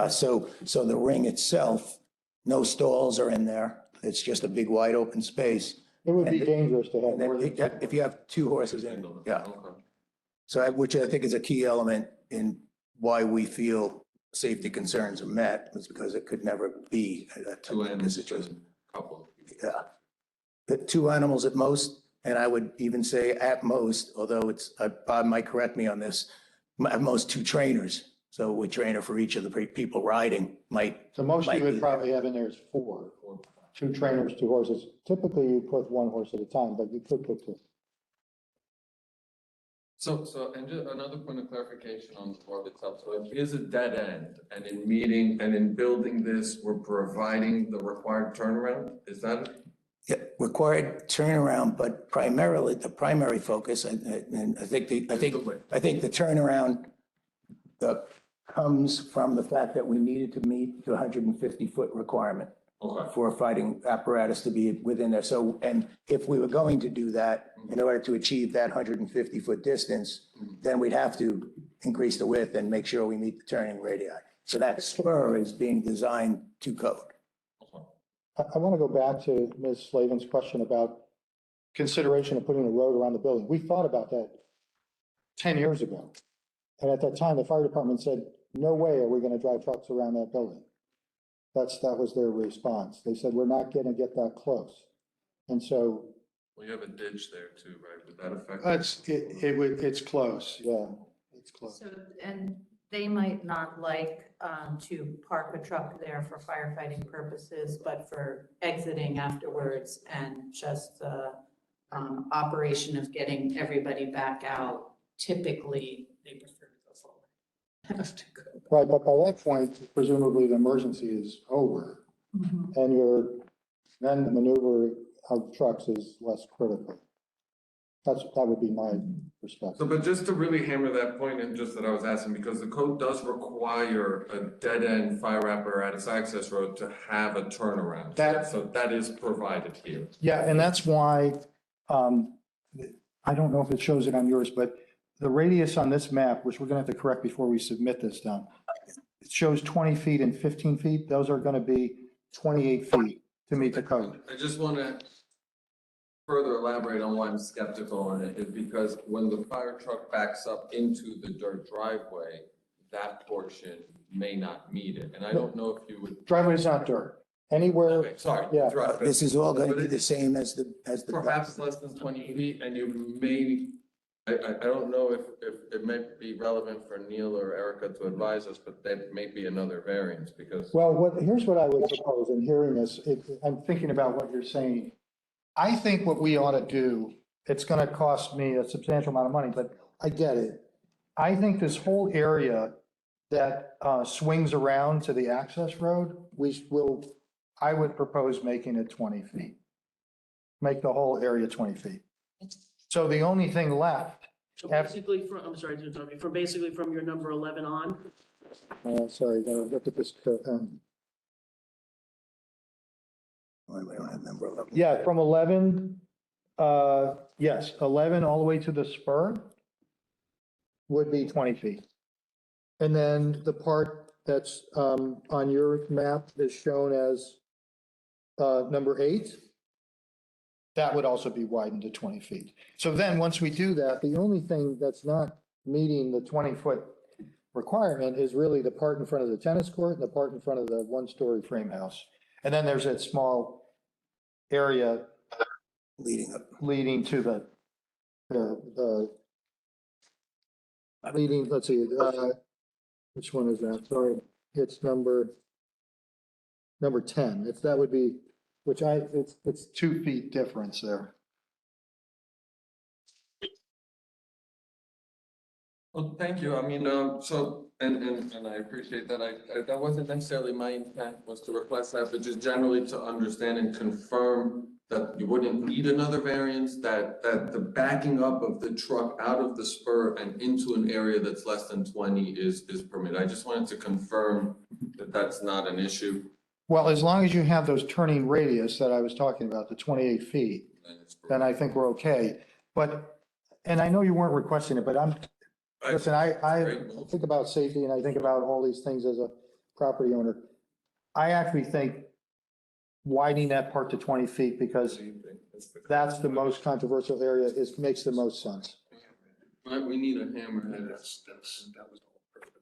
So the ring itself, no stalls are in there. It's just a big wide open space. It would be dangerous to have more than 2. If you have 2 horses in, yeah. Okay. So which I think is a key element in why we feel safety concerns are met, was because it could never be that type 2 of animals, situation. couple. Yeah. But 2 animals at most, and I would even say at most, although Bob might correct me on this, at most 2 trainers. So we trainer for each of the people riding might. The most you might would be probably have in there is 4. 2 trainers, 2 horses. Typically, you put 1 horse at a time, but you could put 2. So, and just another point of clarification on the board itself. So it is a dead end, and in meeting, and in building this, we're providing the required turnaround? Is that it? Yeah, required turnaround, but primarily, the primary focus, and I think the turnaround comes from the fact that we needed to meet the 150-foot requirement Okay. for a fighting apparatus to be within there. So, and if we were going to do that, in order to achieve that 150-foot distance, then we'd have to increase the width and make sure we meet the turning radii. So that spur is being designed to code. I want to go back to Ms. Slavin's question about consideration of putting a road around the building. We thought about that 10 years ago. And at that time, the fire department said, no way are we going to drive trucks around that building. That was their response. They said, we're not going to get that close. And so. Well, you have a ditch there too, right? Would that affect? It's close, yeah, it's close. So, and they might not like to park a truck there for firefighting purposes, but for exiting afterwards and just the operation of getting everybody back out, typically they prefer to go forward. Have to go. Right, but by that point, presumably the emergency is over and then the maneuver of trucks is less critical. That would be my perspective. So, but just to really hammer that point in, just that I was asking, because the code does require a dead-end fire apparatus access road to have a turnaround. So that is provided here. Yeah, and that's why, I don't know if it shows it on yours, but the radius on this map, which we're gonna have to correct before we submit this down, it shows 20 feet and 15 feet. Those are gonna be 28 feet to meet the code. I just want to further elaborate on why I'm skeptical on it, is because when the fire truck backs up into the dirt driveway, that portion may not meet it. And I don't know if you would. Driveway is not dirt. Anywhere, Okay, sorry. yeah. This is all going to be the same as the. Perhaps less than 20 feet, and you may, I don't know if it may be relevant for Neil or Erica to advise us, but that may be another variance because. Well, here's what I would propose in hearing this. I'm thinking about what you're saying. I think what we ought to do, it's going to cost me a substantial amount of money, but I get it. I think this whole area that swings around to the access road, I would propose making it 20 feet. Make the whole area 20 feet. So the only thing left. So basically I'm sorry to interrupt you, basically from your number 11 on, Sorry, look at this. We don't have number 11. Yeah, from 11, yes, 11 all the way to the spur would be 20 feet. And then the part that's on your map is shown as number 8. That would also be widened to 20 feet. So then, once we do that, the only thing that's not meeting the 20-foot requirement is really the part in front of the tennis court and the part in front of the one-story frame house. And then there's that small area leading to the let's see, which one is that? Sorry, it's number 10. That would be, it's 2 feet difference there. Well, thank you. I mean, so, and I appreciate that. That wasn't necessarily my intent, was to request that, but just generally to understand and confirm that you wouldn't need another variance, that the backing up of the truck out of the spur and into an area that's less than 20 is permitted. I just wanted to confirm that that's not an issue. Well, as long as you have those turning radius that I was talking about, the 28 feet, then I think we're okay. But, and I know you weren't requesting it, but listen, I think about safety and I think about all these things as a property owner. I actually think widening that part to 20 feet because that's the most controversial area, makes the most sense. We need a hammerhead.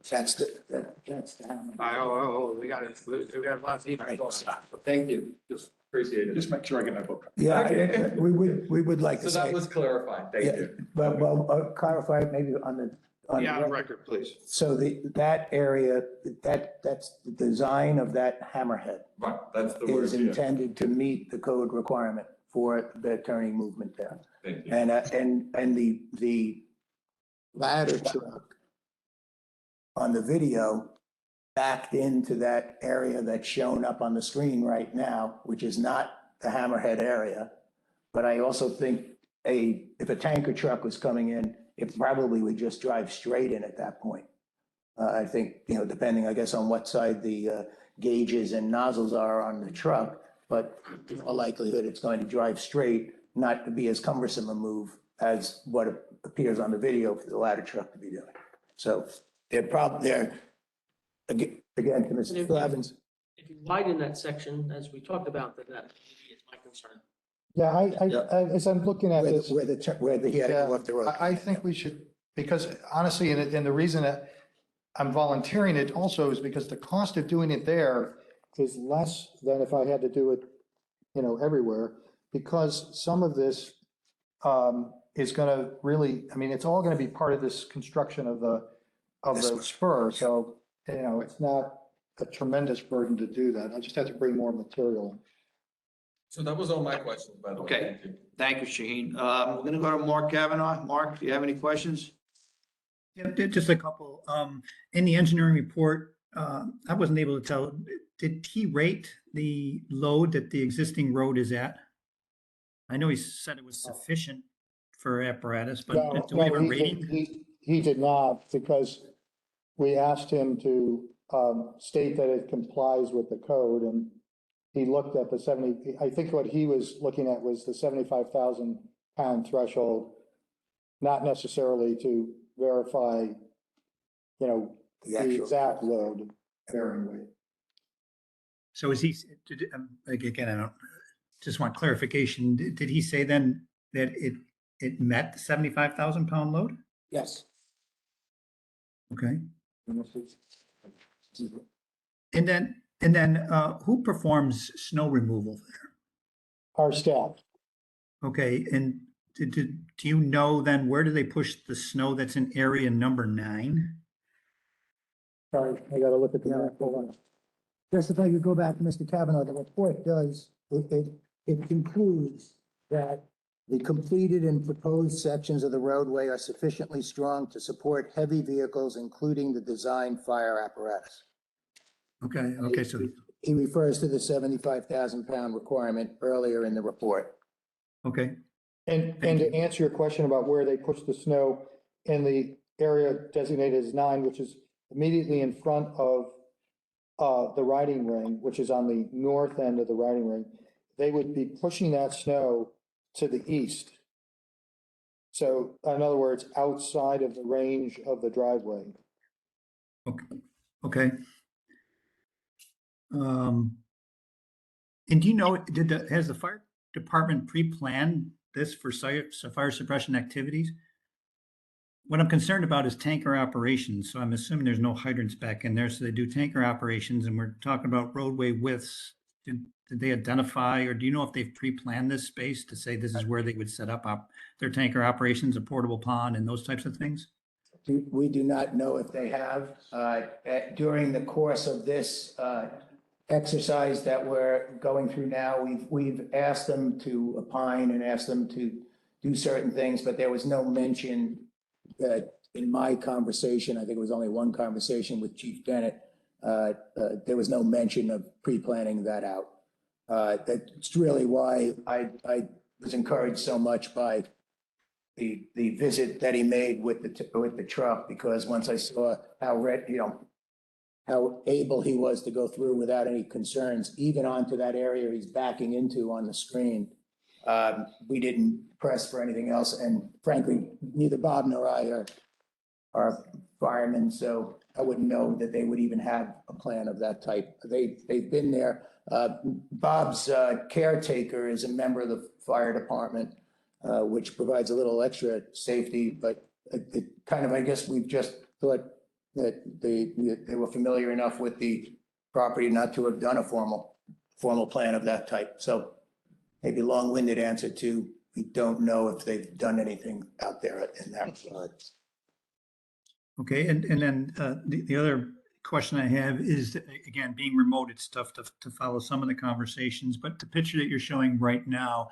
That's the hammer. We got it. We got lots of emails. Thank you. Just appreciate it. Just make sure I get my book. Yeah, we would like to So that say, was clarified. Thank you. but well, clarify it maybe on the. Yeah, on the record, please. So that area, that's the design of that hammerhead Right, that's the word. is Yeah. intended to meet the code requirement for the turning movement there. Thank you. And the ladder truck on the video backed into that area that's shown up on the screen right now, which is not the Hammerhead area. But I also think if a tanker truck was coming in, it probably would just drive straight in at that point. I think, depending, I guess, on what side the gauges and nozzles are on the truck, but in all likelihood, it's going to drive straight, not to be as cumbersome a move as what appears on the video for the ladder truck to be doing. So they're, again, to Mr. Clavins. If you widen that section, as we talked about, then that is my concern. Yeah, as I'm looking at this. Where he had to go up the road. I think we should, because honestly, and the reason that I'm volunteering it also is because the cost of doing it there is less than if I had to do it, everywhere, because some of this is gonna really, it's all gonna be part of this construction of the spur, so, it's not a tremendous burden to do that. I just have to bring more material. So that was all my questions, by the way. Okay. Thank you. Thank you, Shaheen. We're going to go to Mark Kavanaugh. Mark, do you have any questions? Yeah, just a couple. In the engineering report, I wasn't able to tell, did he rate the load that the existing road is at? I know he said it was sufficient for apparatus, but No, do we have a no, rating? he did not, because we asked him to state that it complies with the code, and he looked at the 70, I think what he was looking at was the 75,000 pound threshold, not necessarily to verify, the exact load bearing weight. So is he, again, I don't, just want clarification. Did he say then that it met the 75,000 pound load? Yes. Okay. And then who performs snow removal there? Our staff. Okay, and do you know then where do they push the snow that's in area number 9? Sorry, I gotta look at the map. Hold on. Just if I could go back to Mr. Kavanaugh, the report does, it concludes that the completed and proposed sections of the roadway are sufficiently strong to support heavy vehicles, including the design fire apparatus. Okay, so He refers to the 75,000 pound requirement earlier in the report. okay, And to answer your question about where they push the snow, in the area designated as 9, which is immediately in front of the riding ring, which is on the north end of the riding ring, they would be pushing that snow to the east. So in other words, outside of the range of the driveway. okay. And do you know, has the fire department pre-planned this for fire suppression activities? What I'm concerned about is tanker operations. So I'm assuming there's no hydrants back in there. So they do tanker operations, and we're talking about roadway widths. Did they identify, or do you know if they've pre-planned this space to say this is where they would set up their tanker operations, a portable pond and those types of things? We do not know if they have. During the course of this exercise that we're going through now, we've asked them to opine and asked them to do certain things, but there was no mention in my conversation. I think it was only one conversation with Chief Dennett. There was no mention of pre-planning that out. That's really why I was encouraged so much by the visit that he made with the truck, because once I saw how able he was to go through without any concerns, even onto that area he's backing into on the screen, we didn't press for anything else. And frankly, neither Bob nor I are firemen, so I wouldn't know that they would even have a plan of that type. They've been there. Bob's caretaker is a member of the fire department, which provides a little extra safety, but it kind of, I guess we've just thought that they were familiar enough with the property not to have done a formal plan of that type. So maybe long-winded answer to, we don't know if they've done anything out there in that regard. Okay, and then the other question I have is, that, again, being remote, it's tough to follow some of the conversations, but the picture that you're showing right now,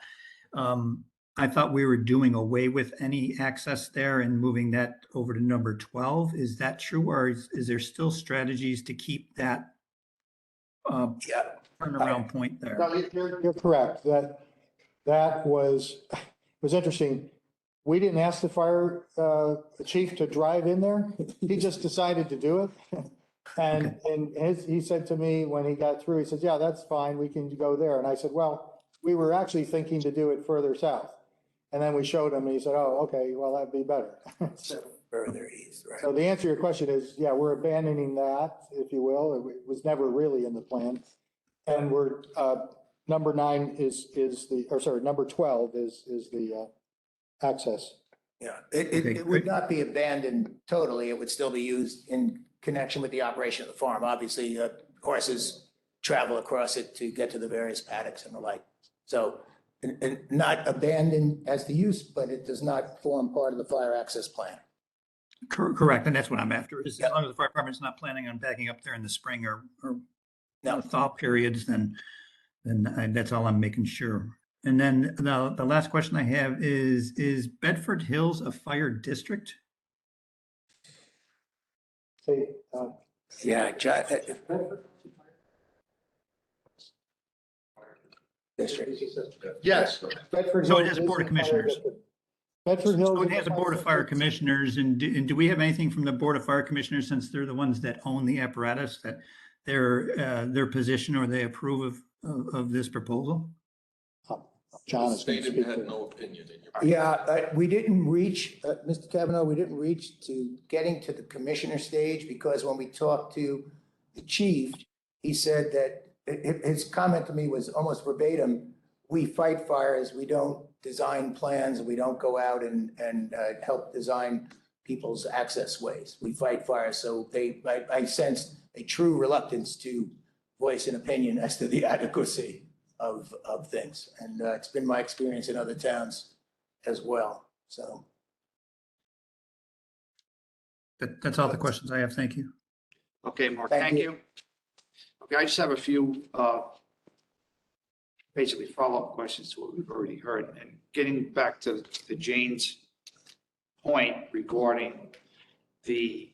I thought we were doing away with any access there and moving that over to number 12. Is that true, or is there still strategies to keep that Yeah. turnaround point there? No, you're correct. That was, it was interesting. We didn't ask the fire chief to drive in there. He just decided to do it. And he said to me when he got through, he said, yeah, that's fine. We can go there. And I said, well, we were actually thinking to do it further south. And then we showed him and he said, oh, okay, well, that'd be better. Further east, right? So the answer to your question is, yeah, we're abandoning that, if you will. It was never really in the plan. And we're, number 9 is the, or sorry, number 12 is the access. Yeah, it would not be abandoned totally. It would still be used in connection with the operation of the farm. Obviously, horses travel across it to get to the various paddocks and the like. So and not abandoned as the use, but it does not form part of the fire access plan. Correct, and that's what I'm after, is as long as the fire department's not planning on backing up there in the spring or No. thaw periods, then that's all I'm making sure. And then the last question I have is Bedford Hills a fire district? Say, Yeah, district. yes. Bedford So it Hills has a board of is a fire commissioners. district. Bedford Hills. So it is has a board of fire commissioners, and do we have anything from the board of fire commissioners, since they're the ones that own the apparatus, that their position or they approve of this proposal? John The is going to state speak had to no opinion in your. Yeah, we didn't reach, Mr. Kavanaugh, we didn't reach to getting to the commissioner stage because when we talked to the chief, he said that his comment to me was almost verbatim. We fight fires. We don't design plans. We don't go out and help design people's access ways. We fight fires. So I sensed a true reluctance to voice an opinion as to the adequacy of things. And it's been my experience in other towns as well. So. That's all the questions I have. Thank you. Okay, Mark, Thank thank you. you. Okay, I just have a few, basically follow-up questions to what we've already heard. And getting back to Jane's point regarding the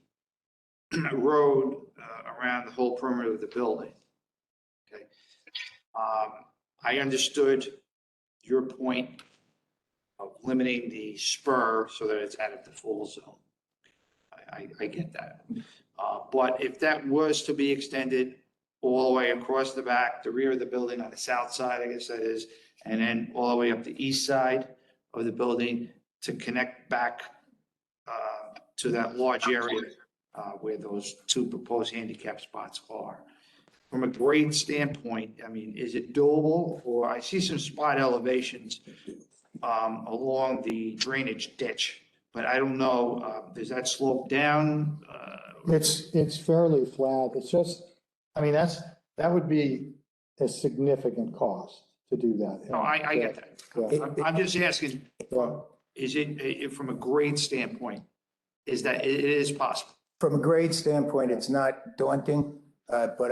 road around the whole perimeter of the building. Okay. I understood your point of limiting the spur so that it's out of the full zone. I get that. But if that was to be extended all the way across the back, the rear of the building on the south side, I guess that is, and then all the way up the east side of the building to connect back to that large area where those 2 proposed handicap spots are. From a grade standpoint, I mean, is it doable? Or I see some spot elevations along the drainage ditch, but I don't know, does that slope down? It's fairly flat. It's just, I mean, that would be a significant cost to do that. No, I get that. Yeah. I'm just asking, Yeah. is it from a grade standpoint, is that it is possible? From a grade standpoint, it's not daunting, but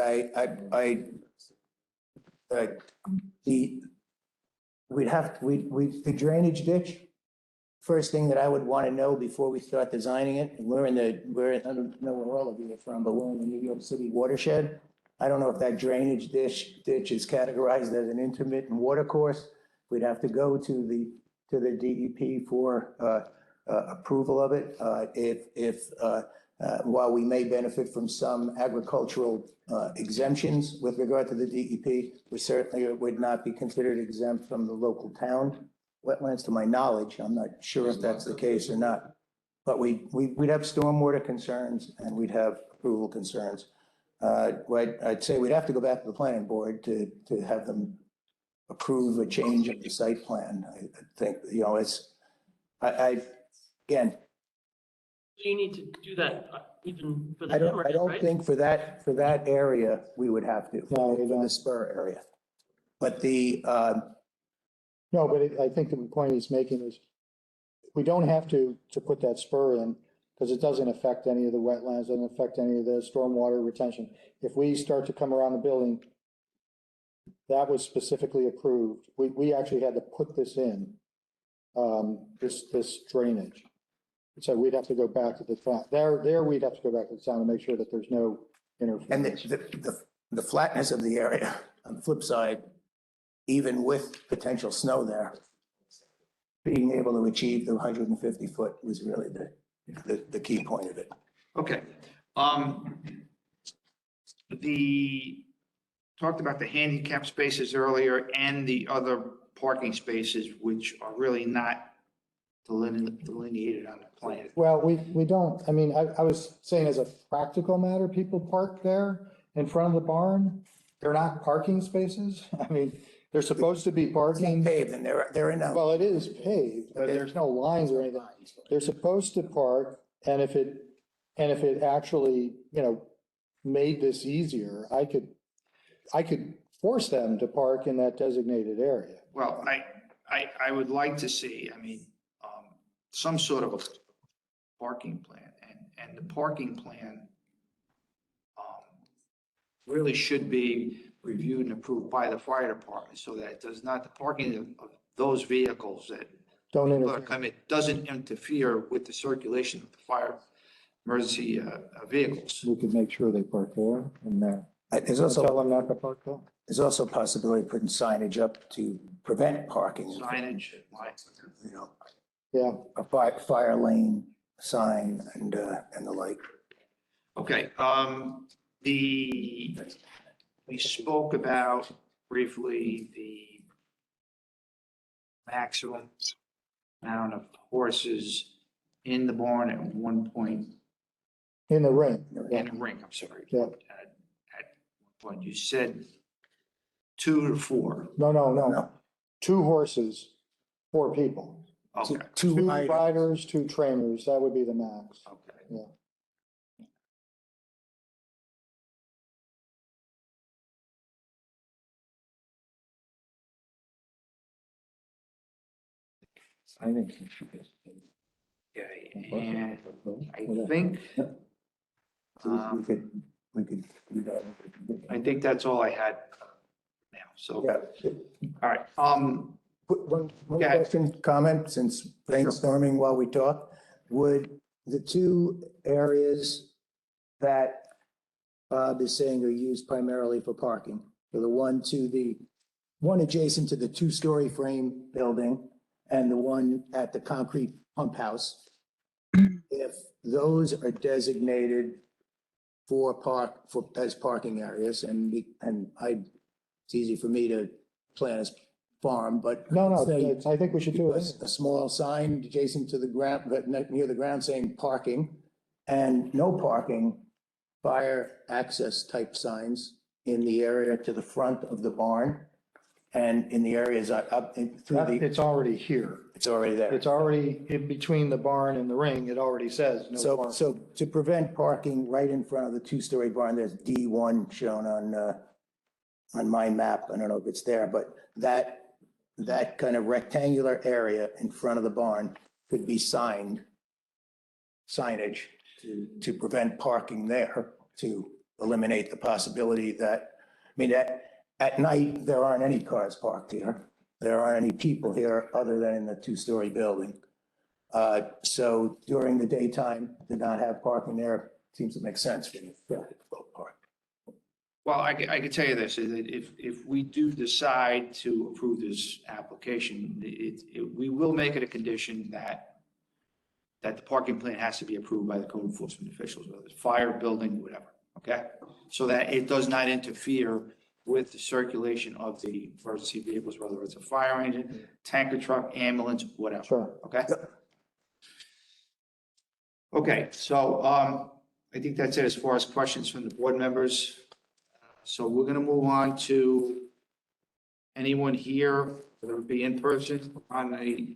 the drainage ditch, first thing that I would want to know before we start designing it, I don't know where all of you are from, but we're in the New York City watershed. I don't know if that drainage ditch is categorized as an intermittent water course. We'd have to go to the DEP for approval of it. While we may benefit from some agricultural exemptions with regard to the DEP, we certainly would not be considered exempt from the local town wetlands, to my knowledge. I'm not sure if that's the case or not. But we'd have stormwater concerns and we'd have approval concerns. I'd say we'd have to go back to the planning board to have them approve a change of the site plan. I think, again, You need to do that even for the I hammerhead, don't right? think for that area, we would have to, No, we for don't. the spur area. But No, but I think the point he's making is we don't have to put that spur in because it doesn't affect any of the wetlands, doesn't affect any of the stormwater retention. If we start to come around the building, that was specifically approved. We actually had to put this in this drainage. So we'd have to go back to the town, there we'd have to go back to the town to make sure that there's no And interference. the flatness of the area, on the flip side, even with potential snow there, being able to achieve the 150-foot was really the key point of it. Okay. Talked about the handicap spaces earlier and the other parking spaces, which are really not delineated on the plan. Well, we don't, I mean, I was saying as a practical matter, people park there in front of the barn. They're not parking spaces. I mean, they're supposed to be It's not parking. paved and they're in a. Well, it is paved, but there's no lines or anything. They're supposed to park, and if it actually, made this easier, I could force them to park in that designated area. Well, I would like to see, some sort of a parking plan, and the parking plan really should be reviewed and approved by the fire department, so that it does not, the parking of those vehicles that Don't people interfere. come in doesn't interfere with the circulation of the fire emergency vehicles. We could make sure they park there and there. There's Tell also, them not to park there. there's also a possibility of putting signage up to prevent parking. Signage, like, You know, Yeah, a fire lane sign and the like. okay, we spoke about briefly the maximum amount of horses in the barn at one point, in the ring. in the ring, I'm sorry. Yeah. At one point, you said 2 to 4. No. 2 horses, 4 people. Okay, Two 2 riders. riders, 2 trainers, that would be the max. okay. Yeah. I think. Okay, and I think, We could do that. I think that's all I had now, so, Yeah. all right, One Yeah. question, comment, since brainstorming while we talk, would the 2 areas that Bob is saying are used primarily for parking, so the one adjacent to the 2-story frame building and the one at the concrete pump house, if those are designated as parking areas, it's easy for me to plan as farm, but. No, say I think we should do it. a small sign adjacent to the ground, but near the ground saying parking and no parking, fire access type signs in the area to the front of the barn and in the areas up through It's already here. it's already there. It's already in between the barn and the ring. It already says no parking. So to prevent parking right in front of the 2-story barn, there's D1 shown on my map. I don't know if it's there, but that kind of rectangular area in front of the barn could be signage to prevent parking there, to eliminate the possibility that, at night, there aren't any cars parked here. There aren't any people here other than in the 2-story building. So during the daytime, to not have parking there seems to make sense for you. Park. well, I can tell you this, is that if we do decide to approve this application, we will make it a condition that the parking plan has to be approved by the code enforcement officials, whether it's fire, building, whatever, okay? So that it does not interfere with the circulation of the emergency vehicles, whether it's a fire engine, tanker truck, ambulance, whatever, Sure. okay? Okay, so I think that's it as far as questions from the board members. So we're gonna move on to anyone here, whether it be in person, on the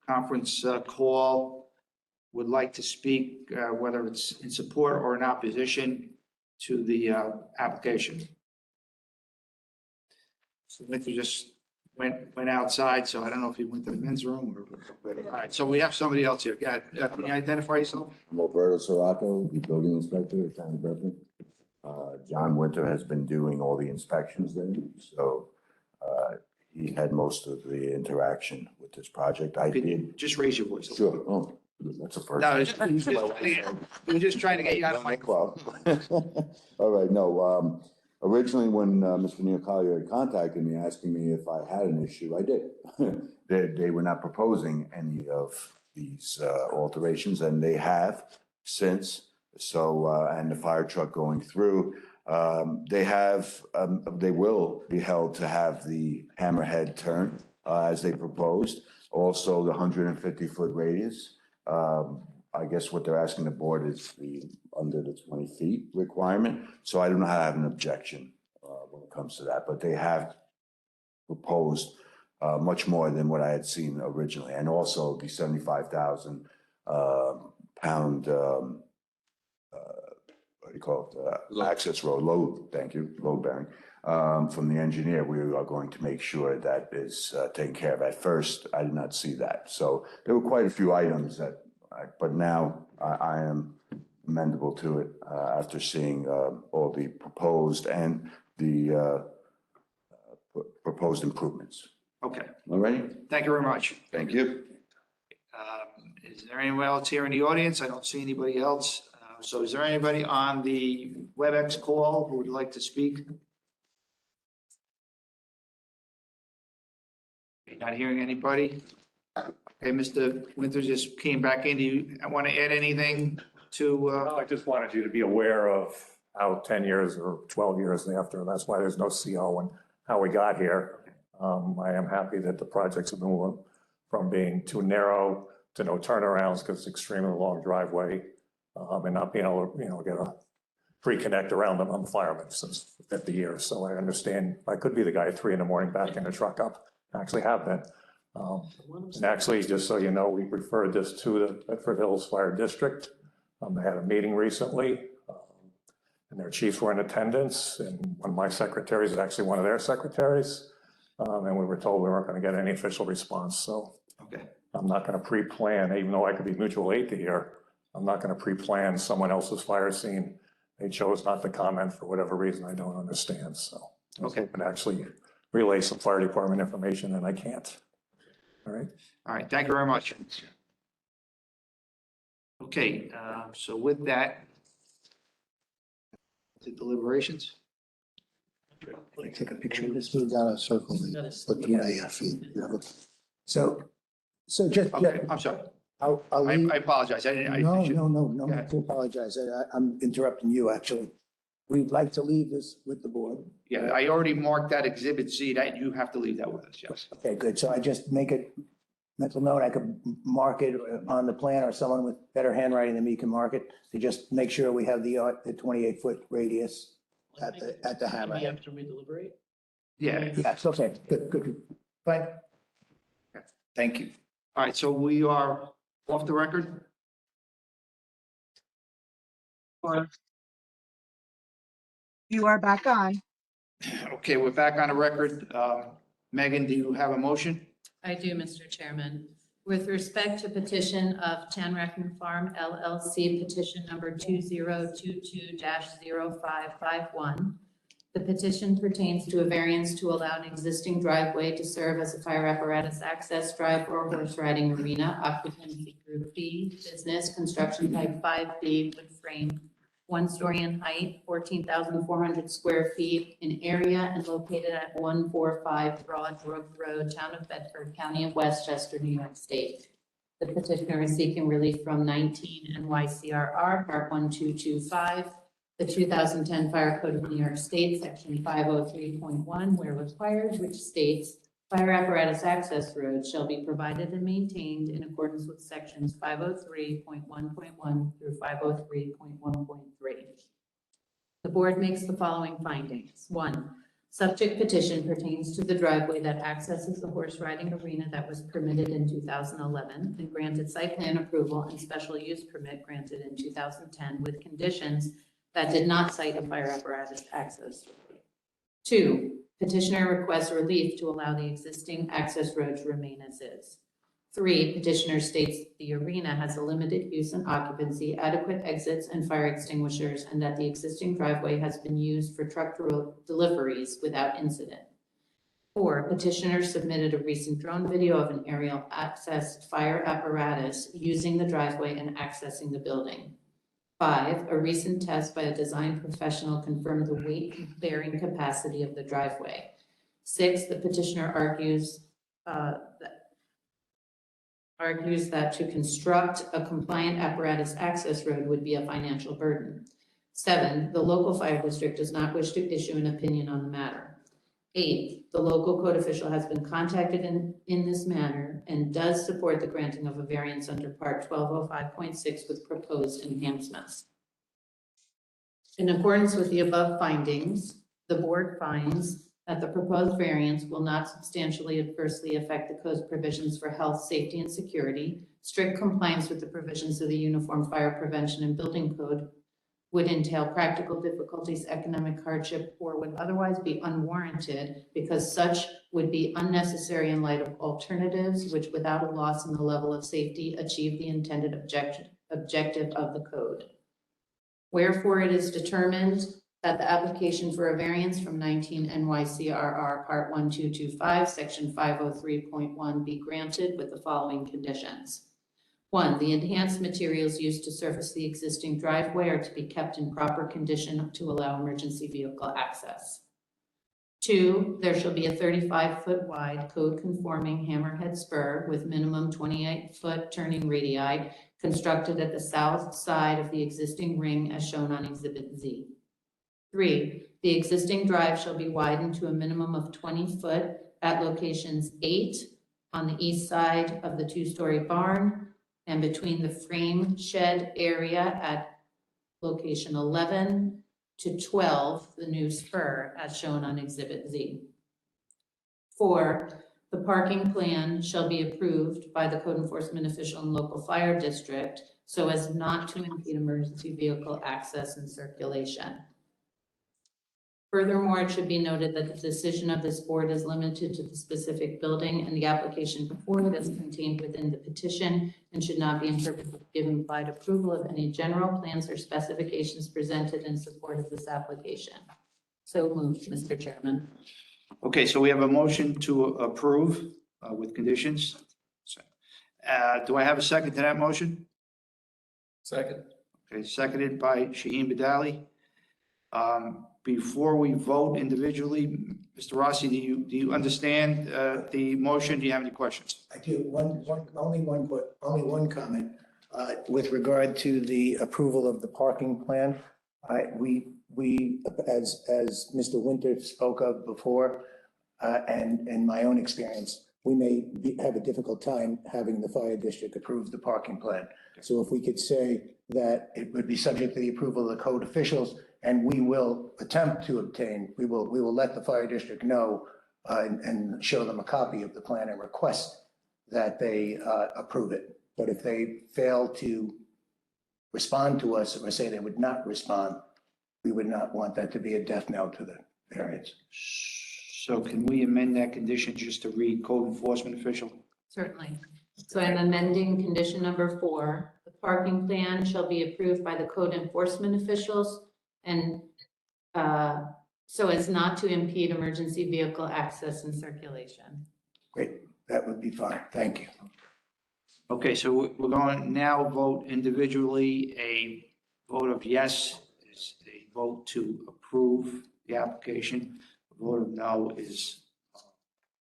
conference call, would like to speak, whether it's in support or in opposition to the application. So Winter just went outside, so I don't know if he went to the men's room or, all right, so we have somebody else here. Can you identify yourself? I'm Alberto Serato, the building inspector at Town of Bedford. John Winter has been doing all the inspections there, so he had most of the interaction with this project. I Could did. you just raise your voice? Sure. Oh, that's a first. No, we're just trying to get you on the mic. Well, all right, no, originally when Mr. Neocoli had contacted me, asking me if I had an issue, I did. They were not proposing any of these alterations, and they have since. So, and the fire truck going through, they will be held to have the hammerhead turn as they proposed. Also, the 150-foot radius. I guess what they're asking the board is under the 20 feet requirement. So I do not have an objection when it comes to that, but they have proposed much more than what I had seen originally. And also the 75,000 pound, what do you call it? Access road, load, thank you, load bearing. From the engineer, we are going to make sure that is taken care of. At first, I did not see that. So there were quite a few items that, but now I am amendable to it after seeing all the proposed and the proposed improvements. Okay, All right, thank you very much. thank you. Is there anyone else here in the audience? I don't see anybody else. So is there anybody on the WebEx call who would like to speak? Not hearing anybody. Okay, Mr. Winters just came back in. Do you want to add anything to? Well, I just wanted you to be aware of how 10 years or 12 years after, that's why there's no CO and how we got here. I am happy that the projects have been moving from being too narrow to no turnarounds because it's extremely long driveway, and not being able to, get a free connect around them. I'm a fireman since 50 years, so I understand. I could be the guy at 3 a.m. backing the truck up. I actually have been. And actually, just so you know, we referred this to the Bedford Hills Fire District. They had a meeting recently, and their chiefs were in attendance, and one of my secretaries is actually one of their secretaries. And we were told we weren't going to get any official response. So Okay. I'm not going to pre-plan, even though I could be mutual aid to here. I'm not going to pre-plan someone else's fire scene. They chose not to comment for whatever reason I don't understand. So I was hoping to actually relay some fire department information, and I can't. All right. All right, thank you very much. Okay, so with that, the deliberations. Take a picture of this. Move down a circle. So just, Okay, I'm sorry. I'll I leave. apologize. I didn't. No, should- no Go need ahead. to apologize. I'm interrupting you, actually. We'd like to leave this with the board. Yeah, I already marked that exhibit C that you have to leave that with us, yes. Okay, good. So I just make a mental note. I could mark it on the plan, or someone with better handwriting than me can mark it to just make sure we have the 28-foot radius at the We hammerhead. have to redeliberate. Yeah, Yes, okay, good. Fine. Thank you. all right, so we are off the record. You are back on. Okay, we're back on the record. Megan, do you have a motion? I do, Mr. Chairman. With respect to petition of Tanracken Farm LLC, petition number 2022-0551. The petition pertains to a variance to allow an existing driveway to serve as a fire apparatus access drive or horse riding arena, occupancy group B, business, construction type 5B, wood frame, 1 story in height, 14,400 square feet in area, and located at 145 Broad Brook Road, Town of Bedford, County of Westchester, New York State. The petitioner is seeking relief from 19 NYCRR Part 1225, the 2010 Fire Code of New York State, Section 503.1, where required, which states fire apparatus access roads shall be provided and maintained in accordance with sections 503.1.1 through 503.1.3. The board makes the following findings. 1, subject petition pertains to the driveway that accesses the horse riding arena that was permitted in 2011 and granted site plan approval and special use permit granted in 2010 with conditions that did not cite a fire apparatus access road. 2, petitioner requests relief to allow the existing access road to remain as is. 3, petitioner states that the arena has a limited use and occupancy, adequate exits and fire extinguishers, and that the existing driveway has been used for truck deliveries without incident. 4, petitioner submitted a recent drone video of an aerial access fire apparatus using the driveway and accessing the building. 5, a recent test by a design professional confirmed the weight-bearing capacity of the driveway. 6, the petitioner argues that to construct a compliant apparatus access road would be a financial burden. 7, the local fire district does not wish to issue an opinion on the matter. 8, the local code official has been contacted in this manner and does support the granting of a variance under Part 1205.6 with proposed enhancements. In accordance with the above findings, the board finds that the proposed variance will not substantially adversely affect the code's provisions for health, safety, and security. Strict compliance with the provisions of the Uniform Fire Prevention and Building Code would entail practical difficulties, economic hardship, or would otherwise be unwarranted because such would be unnecessary in light of alternatives which, without a loss in the level of safety, achieve the intended objective of the code. Wherefore, it is determined that the application for a variance from 19 NYCRR Part 1225, Section 503.1 be granted with the following conditions. 1, the enhanced materials used to surface the existing driveway are to be kept in proper condition to allow emergency vehicle access. 2, there shall be a 35-foot wide code-conforming hammerhead spur with minimum 28-foot turning radii constructed at the south side of the existing ring as shown on Exhibit Z. 3, the existing drive shall be widened to a minimum of 20 foot at locations 8 on the east side of the 2-story barn and between the frame shed area at location 11 to 12, the new spur as shown on Exhibit Z. 4, the parking plan shall be approved by the code enforcement official and local fire district so as not to impede emergency vehicle access and circulation. Furthermore, it should be noted that the decision of this board is limited to the specific building and the application before it is contained within the petition and should not be interpreted to give implied approval of any general plans or specifications presented in support of this application. So moved, Mr. Chairman. Okay, so we have a motion to approve with conditions. Do I have a second to that motion? Second. Okay, seconded by Shaheen Badali. Before we vote individually, Mr. Rossi, do you understand the motion? Do you have any questions? I do. Only one comment. With regard to the approval of the parking plan, we, as Mr. Winter spoke of before, and my own experience, we may have a difficult time having the fire district approve the parking plan. So if we could say that it would be subject to the approval of the code officials, and we will attempt to obtain, we will let the fire district know and show them a copy of the plan and request that they approve it. But if they fail to respond to us or say they would not respond, we would not want that to be a death knell to the variance. So can we amend that condition just to read code enforcement official? Certainly. So I'm amending condition number 4. The parking plan shall be approved by the code enforcement officials and so as not to impede emergency vehicle access and circulation. Great, that would be fine. Thank you. Okay, so we're going to now vote individually. A vote of yes is a vote to approve the application. A vote of no is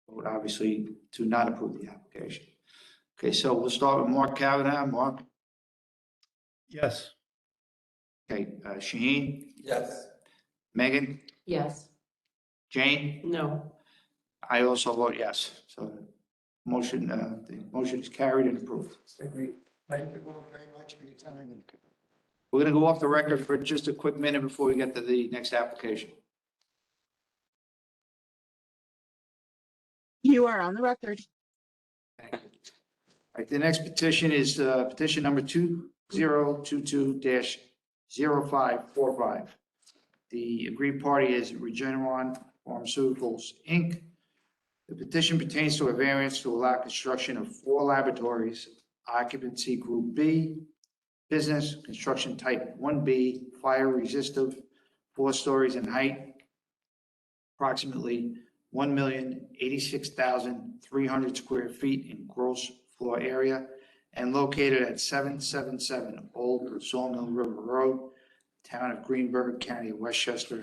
a vote obviously to not approve the application. Okay, so we'll start with Mark Kavanaugh. Mark? Yes. Okay, Shaheen? Yes. Megan? Yes. Jane? No. I also vote yes. So the motion is carried and approved. Great. Thank you very much for your time. We're going to go off the record for just a quick minute before we get to the next application. You are on the record. Thank you. All right, the next petition is petition number 2022-0545. The agreed party is Regeneron Pharmaceuticals, Inc. The petition pertains to a variance to allow construction of 4 laboratories, occupancy group B, business, construction type 1B, fire resistive, 4 stories in height, approximately 1,086,300 square feet in gross floor area and located at 777 Old Sawmill River Road, Town of Greenberg, County of Westchester,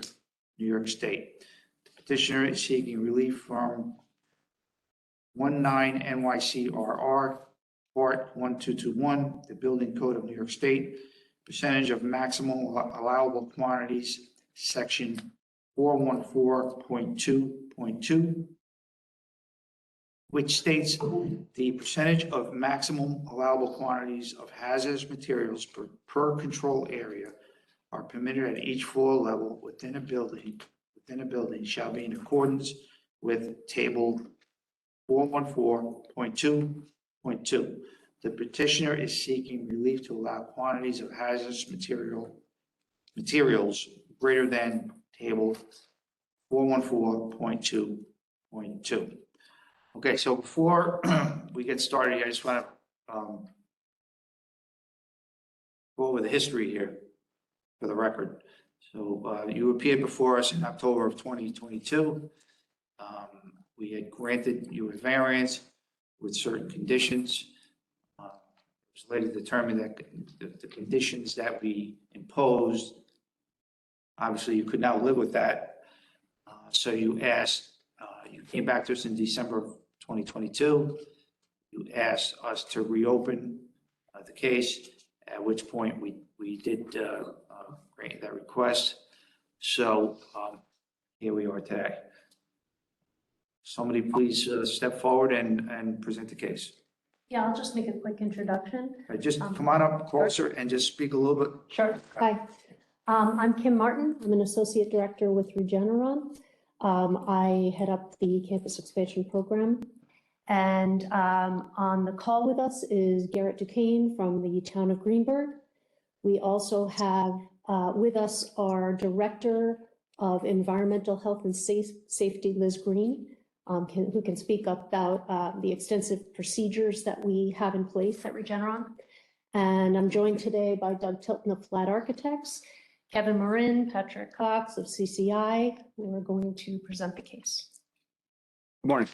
New York State. The petitioner is seeking relief from 19 NYCRR, Part 1221, the Building Code of New York State, percentage of maximum allowable quantities, Section 414.2.2, which states the percentage of maximum allowable quantities of hazardous materials per control area are permitted at each floor level within a building shall be in accordance with Table 414.2.2. The petitioner is seeking relief to allow quantities of hazardous materials greater than Table 414.2.2. Okay, so before we get started, I just want to go over the history here for the record. So you appeared before us in October of 2022. We had granted you a variance with certain conditions. It was later determined that the conditions that we imposed, obviously you could not live with that. So you came back to us in December of 2022. You asked us to reopen the case, at which point we did grant that request. So here we are today. Somebody please step forward and present the case. Yeah, I'll just make a quick introduction. Just come on up closer and just speak a little bit. Sure. Hi, I'm Kim Martin. I'm an associate director with Regeneron. I head up the campus expansion program. And on the call with us is Garrett Duquesne from the town of Greenberg. We also have with us our Director of Environmental Health and Safety, Liz Green, who can speak about the extensive procedures that we have in place at Regeneron. And I'm joined today by Doug Tilton of Flat Architects, Kevin Marin, Patrick Cox of CCI, who are going to present the case. Good morning.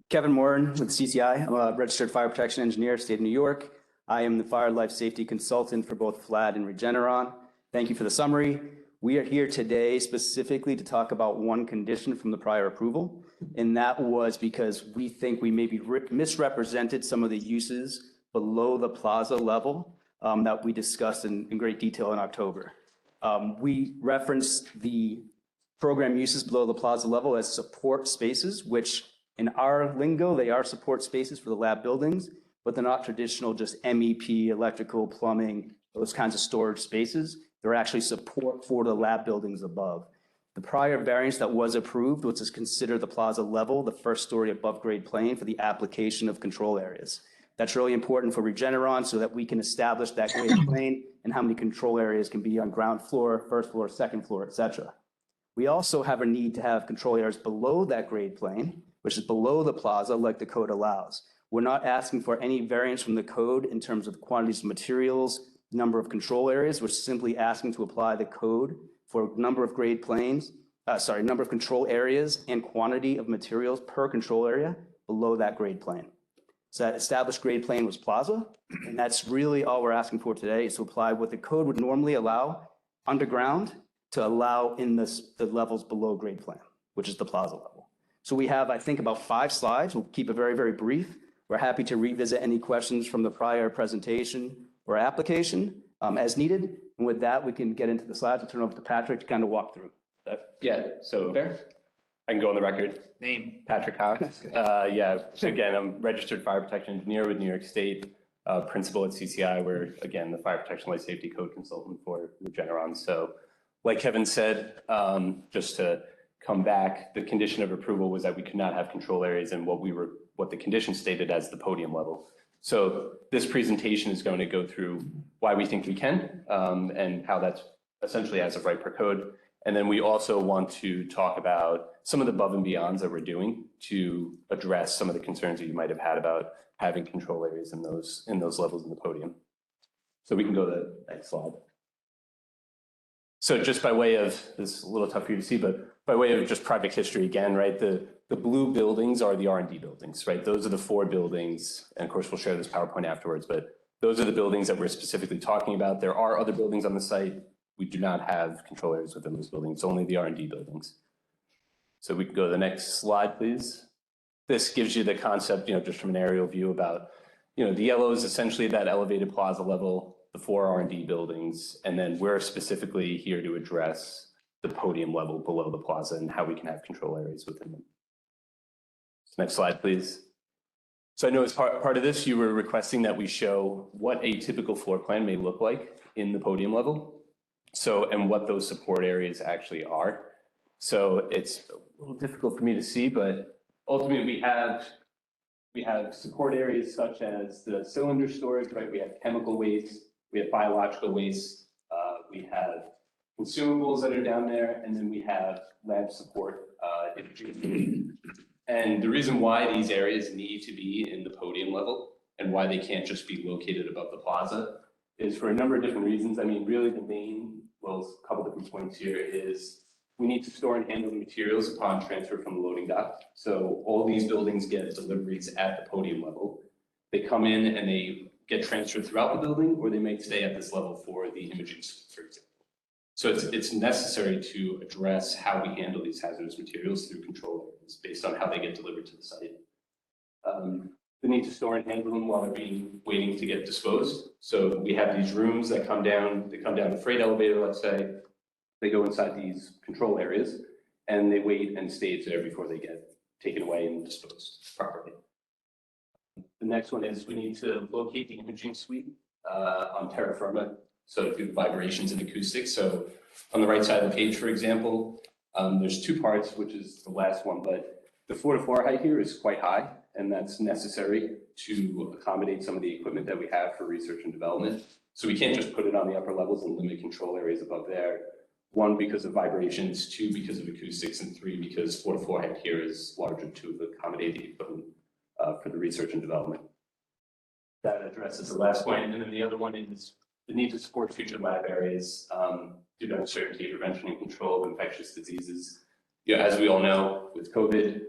Kevin Morin with CCI. I'm a registered fire protection engineer, state of New York. I am the fire life safety consultant for both Flat and Regeneron. Thank you for the summary. We are here today specifically to talk about one condition from the prior approval, and that was because we think we maybe misrepresented some of the uses below the plaza level that we discussed in great detail in October. We referenced the program uses below the plaza level as support spaces, which in our lingo, they are support spaces for the lab buildings, but they're not traditional just MEP, electrical, plumbing, those kinds of storage spaces. They're actually support for the lab buildings above. The prior variance that was approved was to consider the plaza level, the first story above grade plane for the application of control areas. That's really important for Regeneron so that we can establish that grade plane and how many control areas can be on ground floor, first floor, second floor, et cetera. We also have a need to have control areas below that grade plane, which is below the plaza like the code allows. We're not asking for any variance from the code in terms of quantities of materials, number of control areas. We're simply asking to apply the code for number of grade planes, number of control areas and quantity of materials per control area below that grade plane. So that established grade plane was plaza, and that's really all we're asking for today, is to apply what the code would normally allow underground to allow in the levels below grade plane, which is the plaza level. So we have, I think, about 5 slides. We'll keep it very, very brief. We're happy to revisit any questions from the prior presentation or application as needed. And with that, we can get into the slides and turn over to Patrick to kind of walk through. Yeah, so I can go on the record. Name. Patrick Cox. So again, I'm registered fire protection engineer with New York State, principal at CCI, where again, the fire protection life safety code consultant for Regeneron. So like Kevin said, just to come back, the condition of approval was that we could not have control areas in what the condition stated as the podium level. So this presentation is going to go through why we think we can and how that's essentially as of right per code. And then we also want to talk about some of the above and beyonds that we're doing to address some of the concerns that you might have had about having control areas in those levels in the podium. So we can go to the next slide. So just by way of, this is a little tough for you to see, but by way of just project history again, right, the blue buildings are the R&D buildings, right? Those are the 4 buildings, and of course, we'll share this PowerPoint afterwards, but those are the buildings that we're specifically talking about. There are other buildings on the site. We do not have control areas within those buildings, only the R&D buildings. So we can go to the next slide, please. This gives you the concept, just from an aerial view about, the yellow is essentially that elevated plaza level, the 4 R&D buildings, and then we're specifically here to address the podium level below the plaza and how we can have control areas within them. Next slide, please. So I know as part of this, you were requesting that we show what a typical floor plan may look like in the podium level. So, and what those support areas actually are. So it's a little difficult for me to see, but ultimately we have support areas such as the cylinder storage, right? We have chemical waste, we have biological waste, we have consumables that are down there, and then we have lab support. And the reason why these areas need to be in the podium level and why they can't just be located above the plaza is for a number of different reasons. I mean, really the main, well, a couple different points here is we need to store and handle the materials upon transfer from the loading dock. So all these buildings get deliveries at the podium level. They come in and they get transferred throughout the building, or they may stay at this level for the imaging suite, for example. So it's necessary to address how we handle these hazardous materials through control areas based on how they get delivered to the site. The need to store and handle them while they're waiting to get disposed. So we have these rooms that come down, the freight elevator, let's say, they go inside these control areas and they wait and stage there before they get taken away and disposed properly. The next one is we need to locate the imaging suite on terra firma. So through vibrations and acoustics. So on the right side of the page, for example, there's 2 parts, which is the last one, but the floor-to-floor height here is quite high, and that's necessary to accommodate some of the equipment that we have for research and development. So we can't just put it on the upper levels and limit control areas above there. 1, because of vibrations, 2, because of acoustics, and 3, because floor-to-floor height here is larger to accommodate the equipment for the research and development. That addresses the last point, and then the other one is the need to support future lab areas due to uncertainty, prevention, and control of infectious diseases. As we all know, with COVID,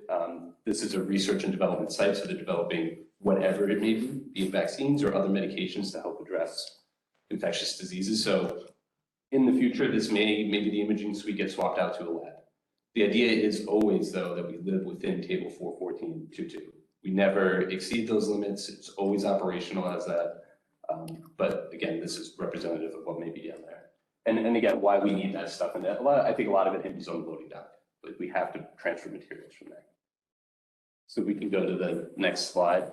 this is a research and development site, so they're developing whatever it may be it vaccines or other medications to help address infectious diseases. So in the future, maybe the imaging suite gets swapped out to a lab. The idea is always, though, that we live within table 414.2.2. We never exceed those limits. It's always operational as that. But again, this is representative of what may be down there. And again, why we need that stuff in there. I think a lot of it hinges on the loading dock, but we have to transfer materials from there. So we can go to the next slide.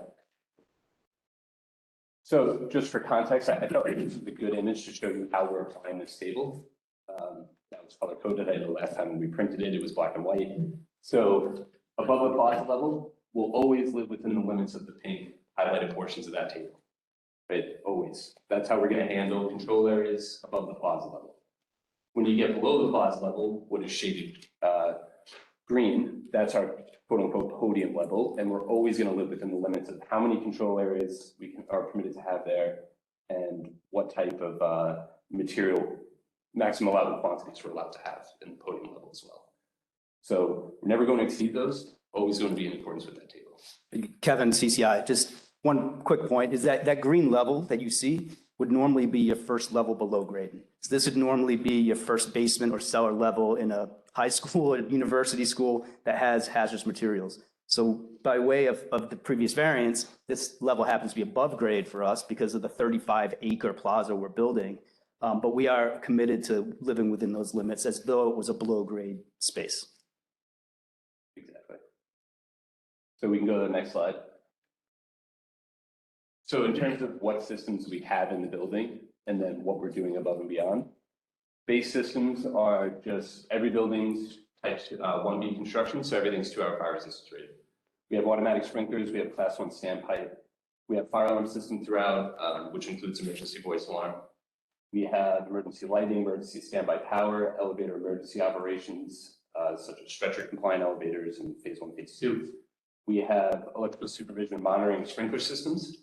So just for context, I thought it was a good image to show you how we're applying this table. That was color coded. I know last time when we printed it, it was black and white. So above the plaza level, we'll always live within the limits of the pink highlighted portions of that table. Right, always. That's how we're going to handle control areas above the plaza level. When you get below the plaza level, what is shaded green, that's our quote unquote podium level. And we're always going to live within the limits of how many control areas are permitted to have there and what type of material, maximum allowable quantities we're allowed to have in the podium level as well. So we're never going to exceed those, always going to be in accordance with that table. Kevin, CCI, just one quick point is that green level that you see would normally be your first level below grade. So this would normally be your first basement or cellar level in a high school or university school that has hazardous materials. So by way of the previous variance, this level happens to be above grade for us because of the 35-acre plaza we're building. But we are committed to living within those limits as though it was a below grade space. Exactly. So we can go to the next slide. So in terms of what systems we have in the building and then what we're doing above and beyond, base systems are just every building's type 1B construction, so everything's 2-hour fire resistance rated. We have automatic sprinklers, we have class 1 standpipe, we have fire alarm system throughout, which includes emergency voice alarm. We have emergency lighting, emergency standby power, elevator emergency operations, such as stretcher compliant elevators in phase 1, phase 2. We have electrical supervision and monitoring sprinkler systems.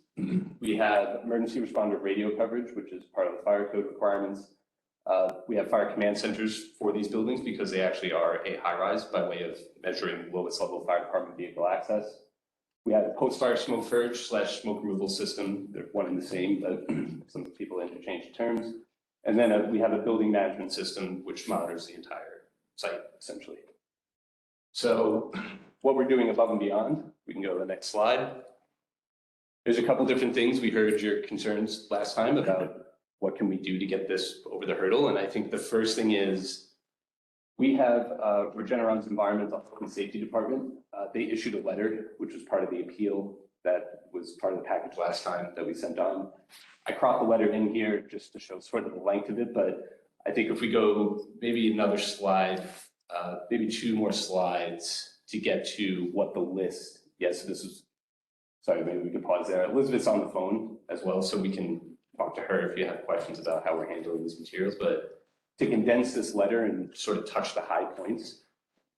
We have emergency responder radio coverage, which is part of the fire code requirements. We have fire command centers for these buildings because they actually are a high-rise by way of measuring lowest level fire department vehicle access. We have a post-fire smoke purge / smoke removal system. They're one and the same, but some people interchange the terms. And then we have a building management system which monitors the entire site essentially. So what we're doing above and beyond, we can go to the next slide. There's a couple different things. We heard your concerns last time about what can we do to get this over the hurdle. And I think the first thing is we have Regeneron's Environmental Health and Safety Department. They issued a letter, which was part of the appeal that was part of the package last time that we sent on. I cropped the letter in here just to show sort of the length of it, but I think if we go maybe another slide, maybe 2 more slides to get to what the list, yes, this is, sorry, maybe we could pause there. Elizabeth's on the phone as well, so we can talk to her if you have questions about how we're handling these materials, but to condense this letter and sort of touch the high points.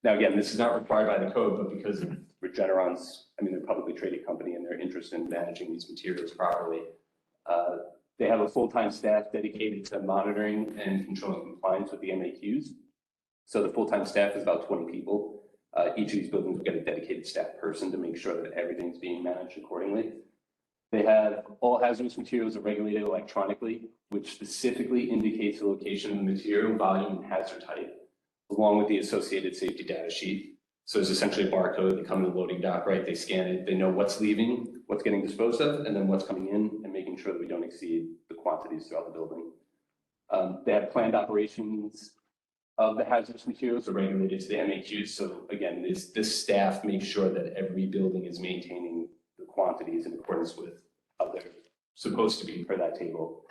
Now, again, this is not required by the code, but because of Regeneron's, I mean, they're a publicly traded company and they're interested in managing these materials properly. They have a full-time staff dedicated to monitoring and controlling compliance with the MAQs. So the full-time staff is about 20 people. Each of these buildings will get a dedicated staff person to make sure that everything's being managed accordingly. They have all hazardous materials are regulated electronically, which specifically indicates the location of the material, volume, and hazard type, along with the associated safety data sheet. So there's essentially a barcode. They come in the loading dock, right? They scan it. They know what's leaving, what's getting disposed of, and then what's coming in, and making sure that we don't exceed the quantities throughout the building. They have planned operations of the hazardous materials are regulated to the MAQs. So again, this staff makes sure that every building is maintaining the quantities in accordance with how they're supposed to be per that table.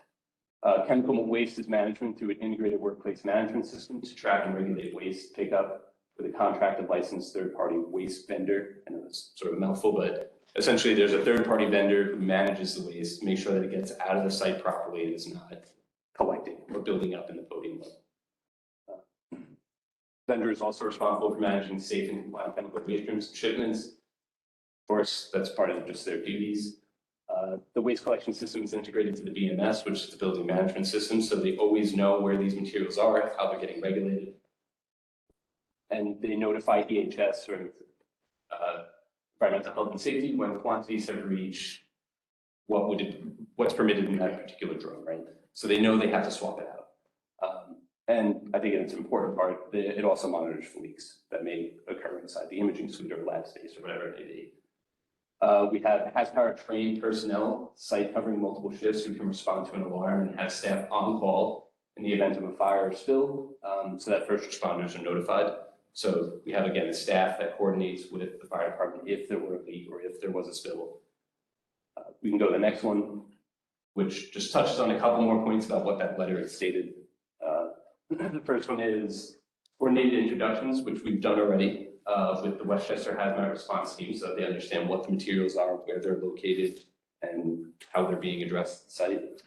Chemical waste is management through an integrated workplace management system to track and regulate waste pickup with a contracted licensed third-party waste vendor. I know that's sort of a mouthful, but essentially there's a third-party vendor who manages the waste, makes sure that it gets out of the site properly and is not collecting or building up in the podium level. Vendor is also responsible for managing safe and compliant chemical waste streams and shipments. Of course, that's part of just their duties. The waste collection system is integrated to the BMS, which is the building management system, so they always know where these materials are, how they're getting regulated. And they notify EHS or environmental health and safety when quantities have reached what's permitted in that particular drone, right? So they know they have to swap it out. And I think it's an important part. It also monitors for leaks that may occur inside the imaging suite or lab space or whatever it may be. We have HazPower trained personnel, site covering multiple shifts who can respond to an alarm and have staff on call in the event of a fire or spill, so that first responders are notified. So we have, again, a staff that coordinates with the fire department if there were a leak or if there was a spill. We can go to the next one, which just touches on a couple more points about what that letter has stated. The first one is coordinated introductions, which we've done already with the Westchester Hazmat Response Team, so that they understand what the materials are, where they're located, and how they're being addressed at the site.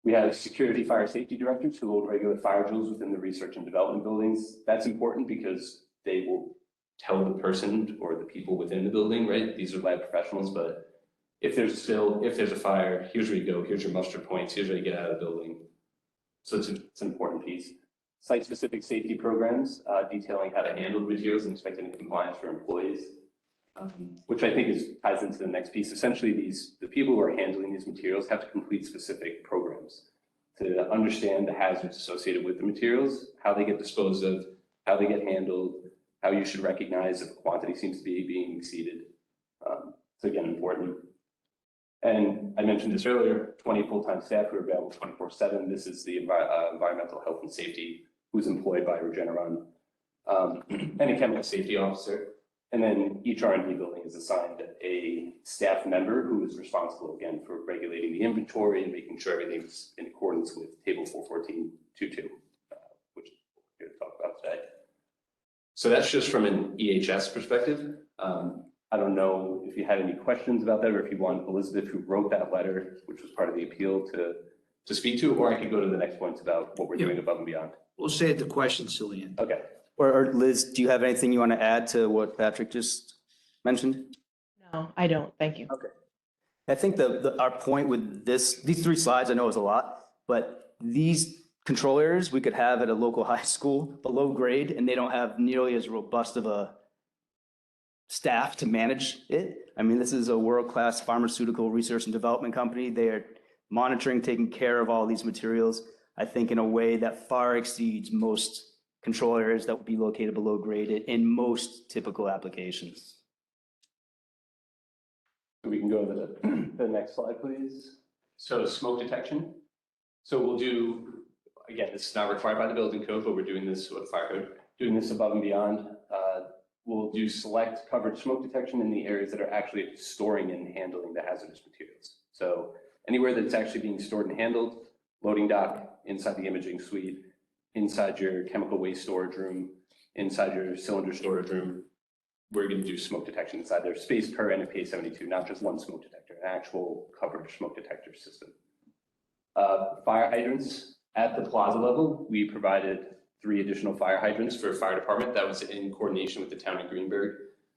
We have security fire safety directors who hold regular fire drills within the research and development buildings. That's important because they will tell the person or the people within the building, right? These are lab professionals, but if there's a spill, if there's a fire, here's where you go, here's your muster points, here's where you get out of the building. So it's an important piece. Site-specific safety programs detailing how to handle materials and expected compliance for employees, which I think ties into the next piece. Essentially, the people who are handling these materials have to complete specific programs to understand the hazards associated with the materials, how they get disposed of, how they get handled, how you should recognize if a quantity seems to be being exceeded. So again, important. And I mentioned this earlier, 20 full-time staff who are available 24/7. This is the environmental health and safety who's employed by Regeneron, and a chemical safety officer. And then each R&D building is assigned a staff member who is responsible, again, for regulating the inventory and making sure everything's in accordance with Table 414.22, which we're here to talk about today. So that's just from an EHS perspective. I don't know if you had any questions about that, or if you want Elizabeth, who wrote that letter, which was part of the appeal, to speak to, or I could go to the next points about what we're doing above and beyond. We'll save the question, Cillian. Okay. Or Liz, do you have anything you want to add to what Patrick just mentioned? No, I don't. Thank you. Okay. I think our point with these 3 slides, I know is a lot, but these control areas we could have at a local high school below grade, and they don't have nearly as robust of a staff to manage it. I mean, this is a world-class pharmaceutical research and development company. They are monitoring, taking care of all these materials, I think in a way that far exceeds most control areas that would be located below grade in most typical applications. We can go to the next slide, please. So smoke detection. So we'll do, again, this is not required by the building code, but we're doing this with fire code, doing this above and beyond. We'll do select covered smoke detection in the areas that are actually storing and handling the hazardous materials. So anywhere that's actually being stored and handled, loading dock, inside the imaging suite, inside your chemical waste storage room, inside your cylinder storage room, we're going to do smoke detection inside there, space per NFPA 72, not just one smoke detector, an actual covered smoke detector system. Fire hydrants at the plaza level, we provided 3 additional fire hydrants for a fire department. That was in coordination with the town of Greenberg,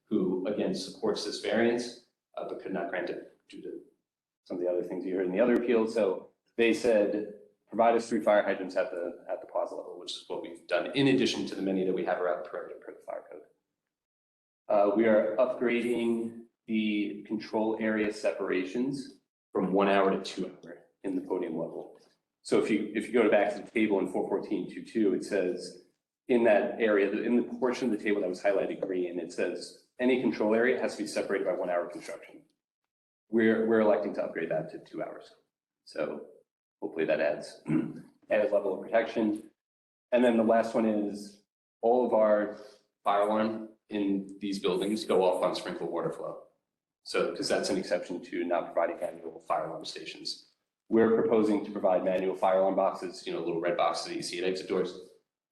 who again supports this variance, but could not grant it due to some of the other things you heard in the other appeal. So they said, provide us 3 fire hydrants at the plaza level, which is what we've done in addition to the many that we have around the perimeter per the fire code. We are upgrading the control area separations from 1 hour to 2 hour in the podium level. So if you go back to the table in 414.22, it says in that area, in the portion of the table that was highlighted green, it says any control area has to be separated by 1 hour construction. We're electing to upgrade that to 2 hours. So hopefully that adds added level of protection. And then the last one is all of our fire alarm in these buildings go off on sprinkler water flow. So, because that's an exception to not providing annual fire alarm stations. We're proposing to provide manual fire alarm boxes, little red boxes that you see at exit doors.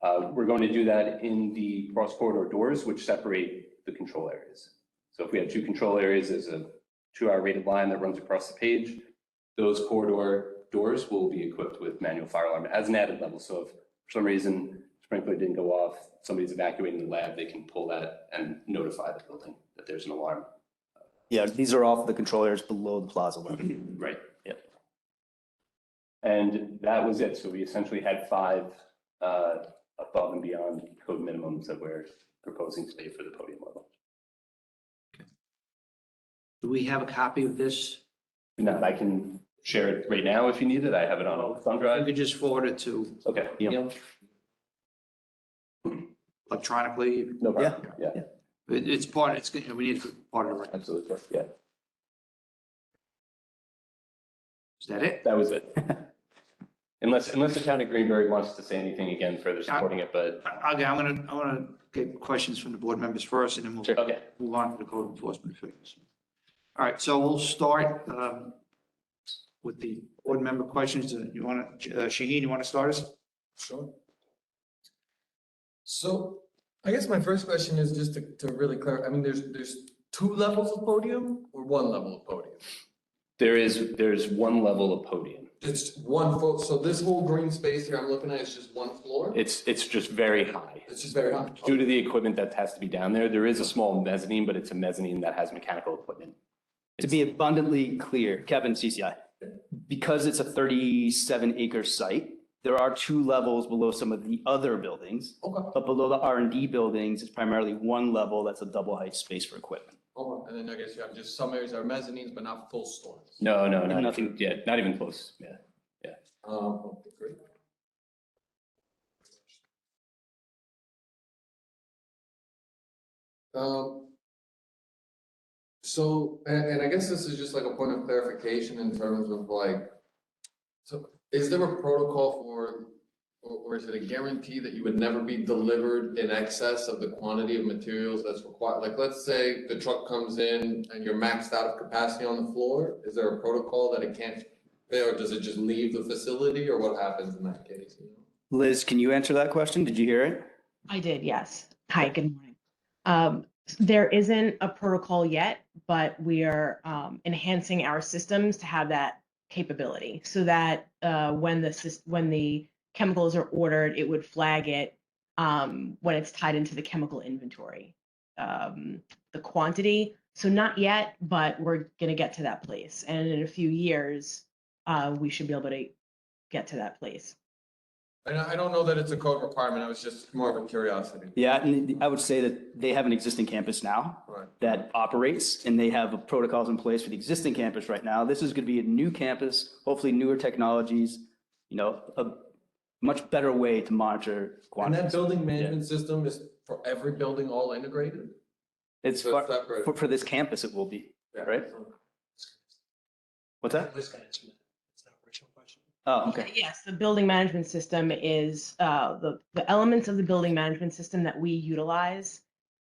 We're going to do that in the cross corridor doors, which separate the control areas. So if we have 2 control areas, there's a 2-hour rated line that runs across the page. Those corridor doors will be equipped with manual fire alarm as an added level. So if for some reason sprinkler didn't go off, somebody's evacuating the lab, they can pull that and notify the building that there's an alarm. Yeah, these are all the control areas below the plaza level. Right. Yep. And that was it. So we essentially had 5 above and beyond code minimums that we're proposing today for the podium level. Do we have a copy of this? No, I can share it right now if you need it. I have it on a thumb You drive. could just forward it to Okay. electronically. No problem. Yeah. It's part, we need part of the record. Absolutely. Yeah. Is that it? That was it. Unless the town of Greenberg wants to say anything again further supporting it, but Okay, I'm gonna get questions from the board members first, and then we'll okay. move on to the code enforcement figures. All right, so we'll start with the board member questions. You want to, Shaheen, you want to start us? Sure. So I guess my first question is just to really clarify, I mean, there's 2 levels of podium or 1 level of podium? There's 1 level of podium. It's 1 floor, so this whole green space here I'm looking at is just 1 floor? It's just very high. It's just very high. Due to the equipment that has to be down there, there is a small mezzanine, but it's a mezzanine that has mechanical equipment. To be abundantly clear, Kevin, CCI, because it's a 37-acre site, there are 2 levels below some of the other buildings. Okay. But below the R&D buildings, it's primarily 1 level that's a double height space for equipment. Okay, and then I guess you have just some areas that are mezzanines, but not full stores. No, not Nothing. even, yeah, not even close. Yeah. Okay, great. So, and I guess this is just like a point of clarification in terms of so is there a protocol for, or is it a guarantee that you would never be delivered in excess of the quantity of materials that's required? Like, let's say the truck comes in and you're maxed out of capacity on the floor, is there a protocol that it can't, or does it just leave the facility, or what happens in that case? Liz, can you answer that question? Did you hear it? I did, yes. Hi, good morning. There isn't a protocol yet, but we are enhancing our systems to have that capability so that when the chemicals are ordered, it would flag it when it's tied into the chemical inventory. The quantity, so not yet, but we're going to get to that place. And in a few years, we should be able to get to that place. And I don't know that it's a code requirement, I was just more of a curiosity. Yeah, and I would say that they have an existing campus now Right. that operates, and they have protocols in place for the existing campus right now. This is going to be a new campus, hopefully newer technologies, a much better way to monitor And quantum. that building management system is for every building all integrated? It's So it's separate. for this campus, it will be, Yeah. right? What's that? It's not a original question. Oh, okay. Yes, the building management system is, the elements of the building management system that we utilize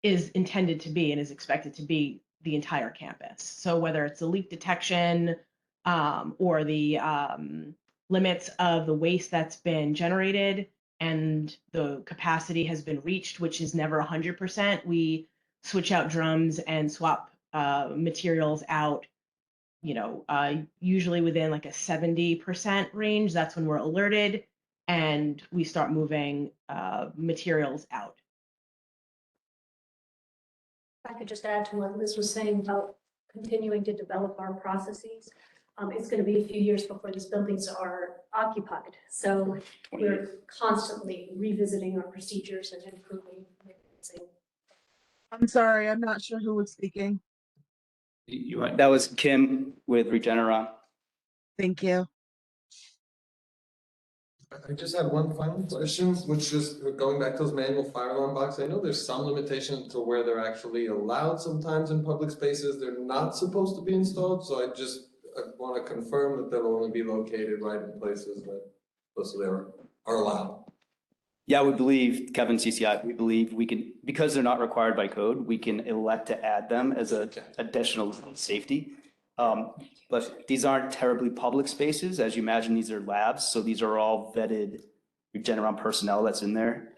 is intended to be and is expected to be the entire campus. So whether it's the leak detection, or the, limits of the waste that's been generated and the capacity has been reached, which is never 100%, we switch out drums and swap, materials out, usually within like a 70% range. That's when we're alerted and we start moving materials out. If I could just add to what Liz was saying about continuing to develop our processes. It's going to be a few years before these buildings are occupied. So we're constantly revisiting our procedures and improving. I'm sorry, I'm not sure who was speaking. That was Kim with Regeneron. Thank you. I just had one final question, which is going back to those manual fire alarm boxes. I know there's some limitation to where they're actually allowed sometimes in public spaces. They're not supposed to be installed, so I want to confirm that they'll only be located right in places that they are allowed. Yeah, we believe, Kevin, CCI, we believe we can, because they're not required by code, we can elect to add them as an additional safety. But these aren't terribly public spaces. As you imagine, these are labs. So these are all vetted Regeneron personnel that's in there.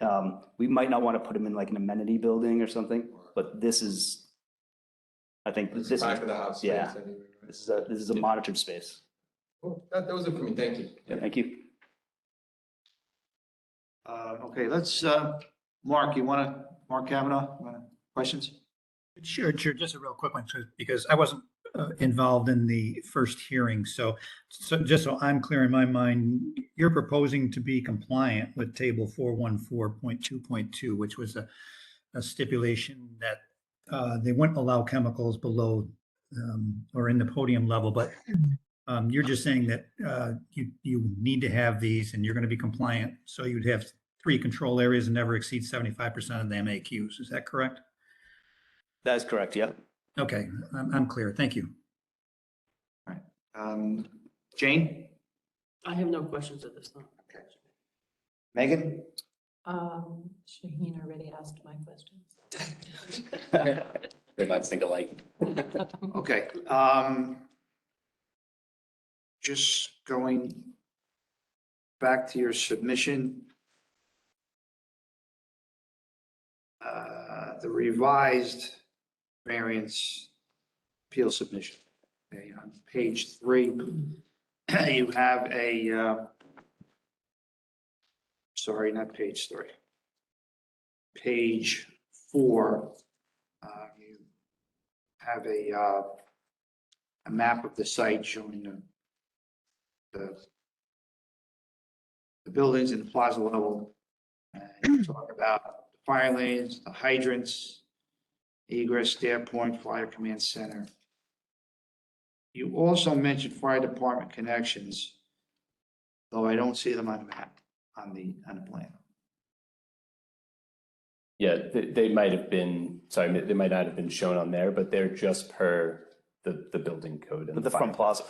We might not want to put them in like an amenity building or something, but this is, I think this is, Back of the house. yeah. Space anyway, right? this is a monitored space. Cool. That was it for me. Thank you. Yeah, thank you. Okay, let's, Mark Kavanaugh, questions? Sure, just a real quick one, because I wasn't involved in the first hearing. So just so I'm clear in my mind, you're proposing to be compliant with table 414.2.2, which was a stipulation that they wouldn't allow chemicals below or in the podium level, but you're just saying that you need to have these and you're going to be compliant. So you'd have 3 control areas and never exceed 75% of the MAQs. Is that correct? That is correct. Yep. Okay, I'm clear. Thank you. All right. Jane? I have no questions at this time. Okay. Megan? Shaheen already asked my questions. They might think alike. Okay. Just going back to your submission. The revised variance appeal submission. Okay, on page 3, you have a, sorry, not page 3. Page 4, you have a map of the site showing the buildings in the plaza level. You talk about the fire lanes, the hydrants, egress, stair point, fire command center. You also mentioned fire department connections, though I don't see them on the map, on the plan. Yeah, they might have been, sorry, they might not have been shown on there, but they're just per the building code. And The front plaza.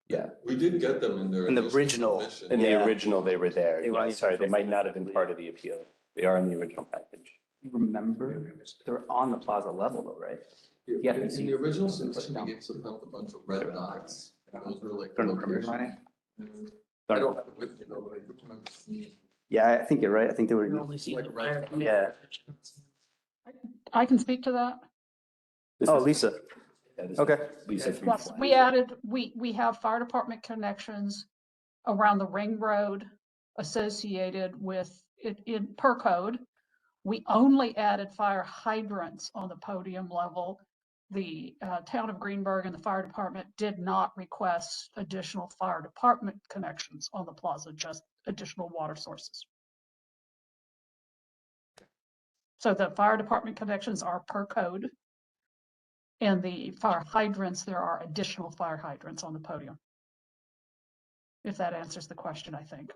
Yeah, We did get them in their. In the original. submission. in the Yeah. original, they were there. They were- Yeah, sorry, they might not have been part of the appeal. They are in the original package. Remember, they're on the plaza level though, right? Yeah. In the original submission, we gave some a bunch of red dots. Those were like. locations. I don't have it with me, though, but I do remember seeing. Yeah, I think you're right. I think they were. You only see the fire. Yeah. I can speak to that. This Oh, is- Lisa. yeah, this is Okay. Lisa from. Yes, we added, we have fire department connections around the ring road associated with it in per code. We only added fire hydrants on the podium level the town of Greenberg and the fire department did not request additional fire department connections on the plaza, just additional water sources. So the fire department connections are per code. And the fire hydrants, there are additional fire hydrants on the podium. If that answers the question, I think.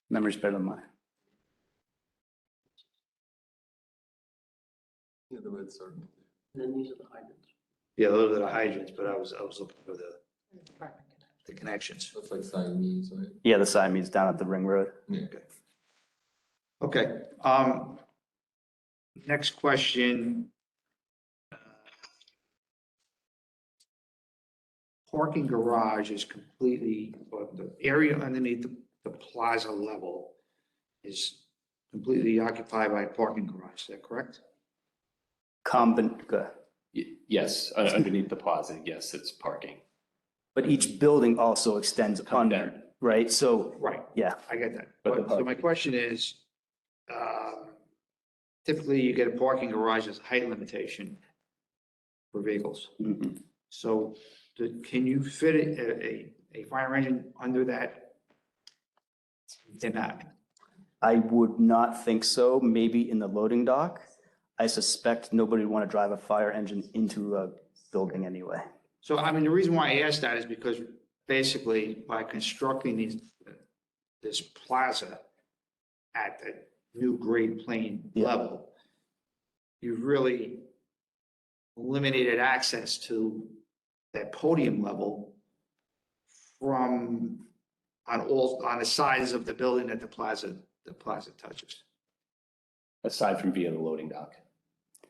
Memory's better than mine. Yeah, the red circle. And then these are the hydrants. Yeah, those are the hydrants, but I was looking for the connections. That's like Siamese, right? Yeah, the Siamese down at the Ring Road. Yeah. Okay, next question. Parking garage is completely, or the area underneath the plaza level is completely occupied by a parking garage, is that correct? Yes, underneath the plaza, yes, it's parking. But each building also extends under, right? So, Right. yeah. I get that. But the So my question is, typically you get a parking garage as a height limitation for vehicles. Mhm. So can you fit a fire engine under that? They're not. I would not think so. Maybe in the loading dock. I suspect nobody would want to drive a fire engine into a building anyway. So, I mean, the reason why I asked that is because basically by constructing this plaza at the new grade plane Yeah. level, you've really eliminated access to that podium level from on the sides of the building that the plaza touches. Aside from via the loading dock.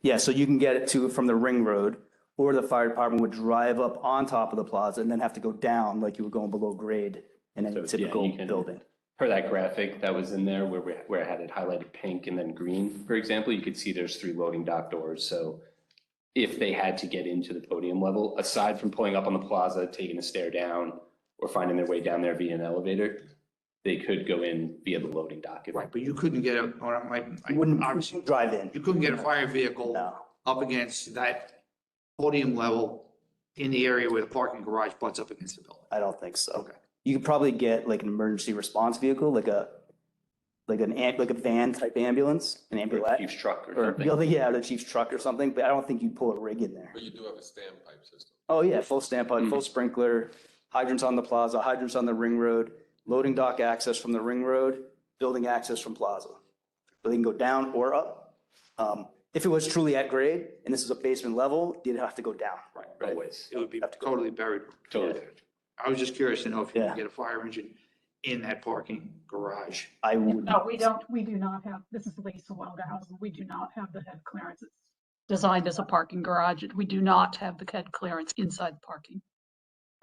Yeah, so you can get it from the Ring Road, or the fire department would drive up on top of the plaza and then have to go down like you were going below grade in So, a yeah, typical you can- building. Per that graphic that was in there where I had it highlighted pink and then green, for example, you could see there's 3 loading dock doors. So if they had to get into the podium level, aside from pulling up on the plaza, taking a stair down, or finding their way down there via an elevator, they could go in via the loading dock. Right, but you couldn't get You wouldn't obviously, drive in. you couldn't get a fire vehicle No. up against that podium level in the area where the parking garage butts up against the building. I don't think so. Okay. You could probably get like an emergency response vehicle, like a van type ambulance, an Or ambulance. Chief's truck or Or, something. yeah, the chief's truck or something, but I don't think you'd pull a rig in there. But you do have a standpipe system. Oh, yeah, full standpipe, full sprinkler, hydrants on the plaza, hydrants on the Ring Road, loading dock access from the Ring Road, building access from plaza. So they can go down or up. If it was truly at grade and this is a basement level, you'd have to go down. Right. Always. It would be Have to go. totally buried. Totally. I was just curious to know if you Yeah. can get a fire engine in that parking garage. I would, No, we do not have, this is Lisa Wildhouse, we do not have the head clearance. It's designed as a parking garage. We do not have the head clearance inside the parking.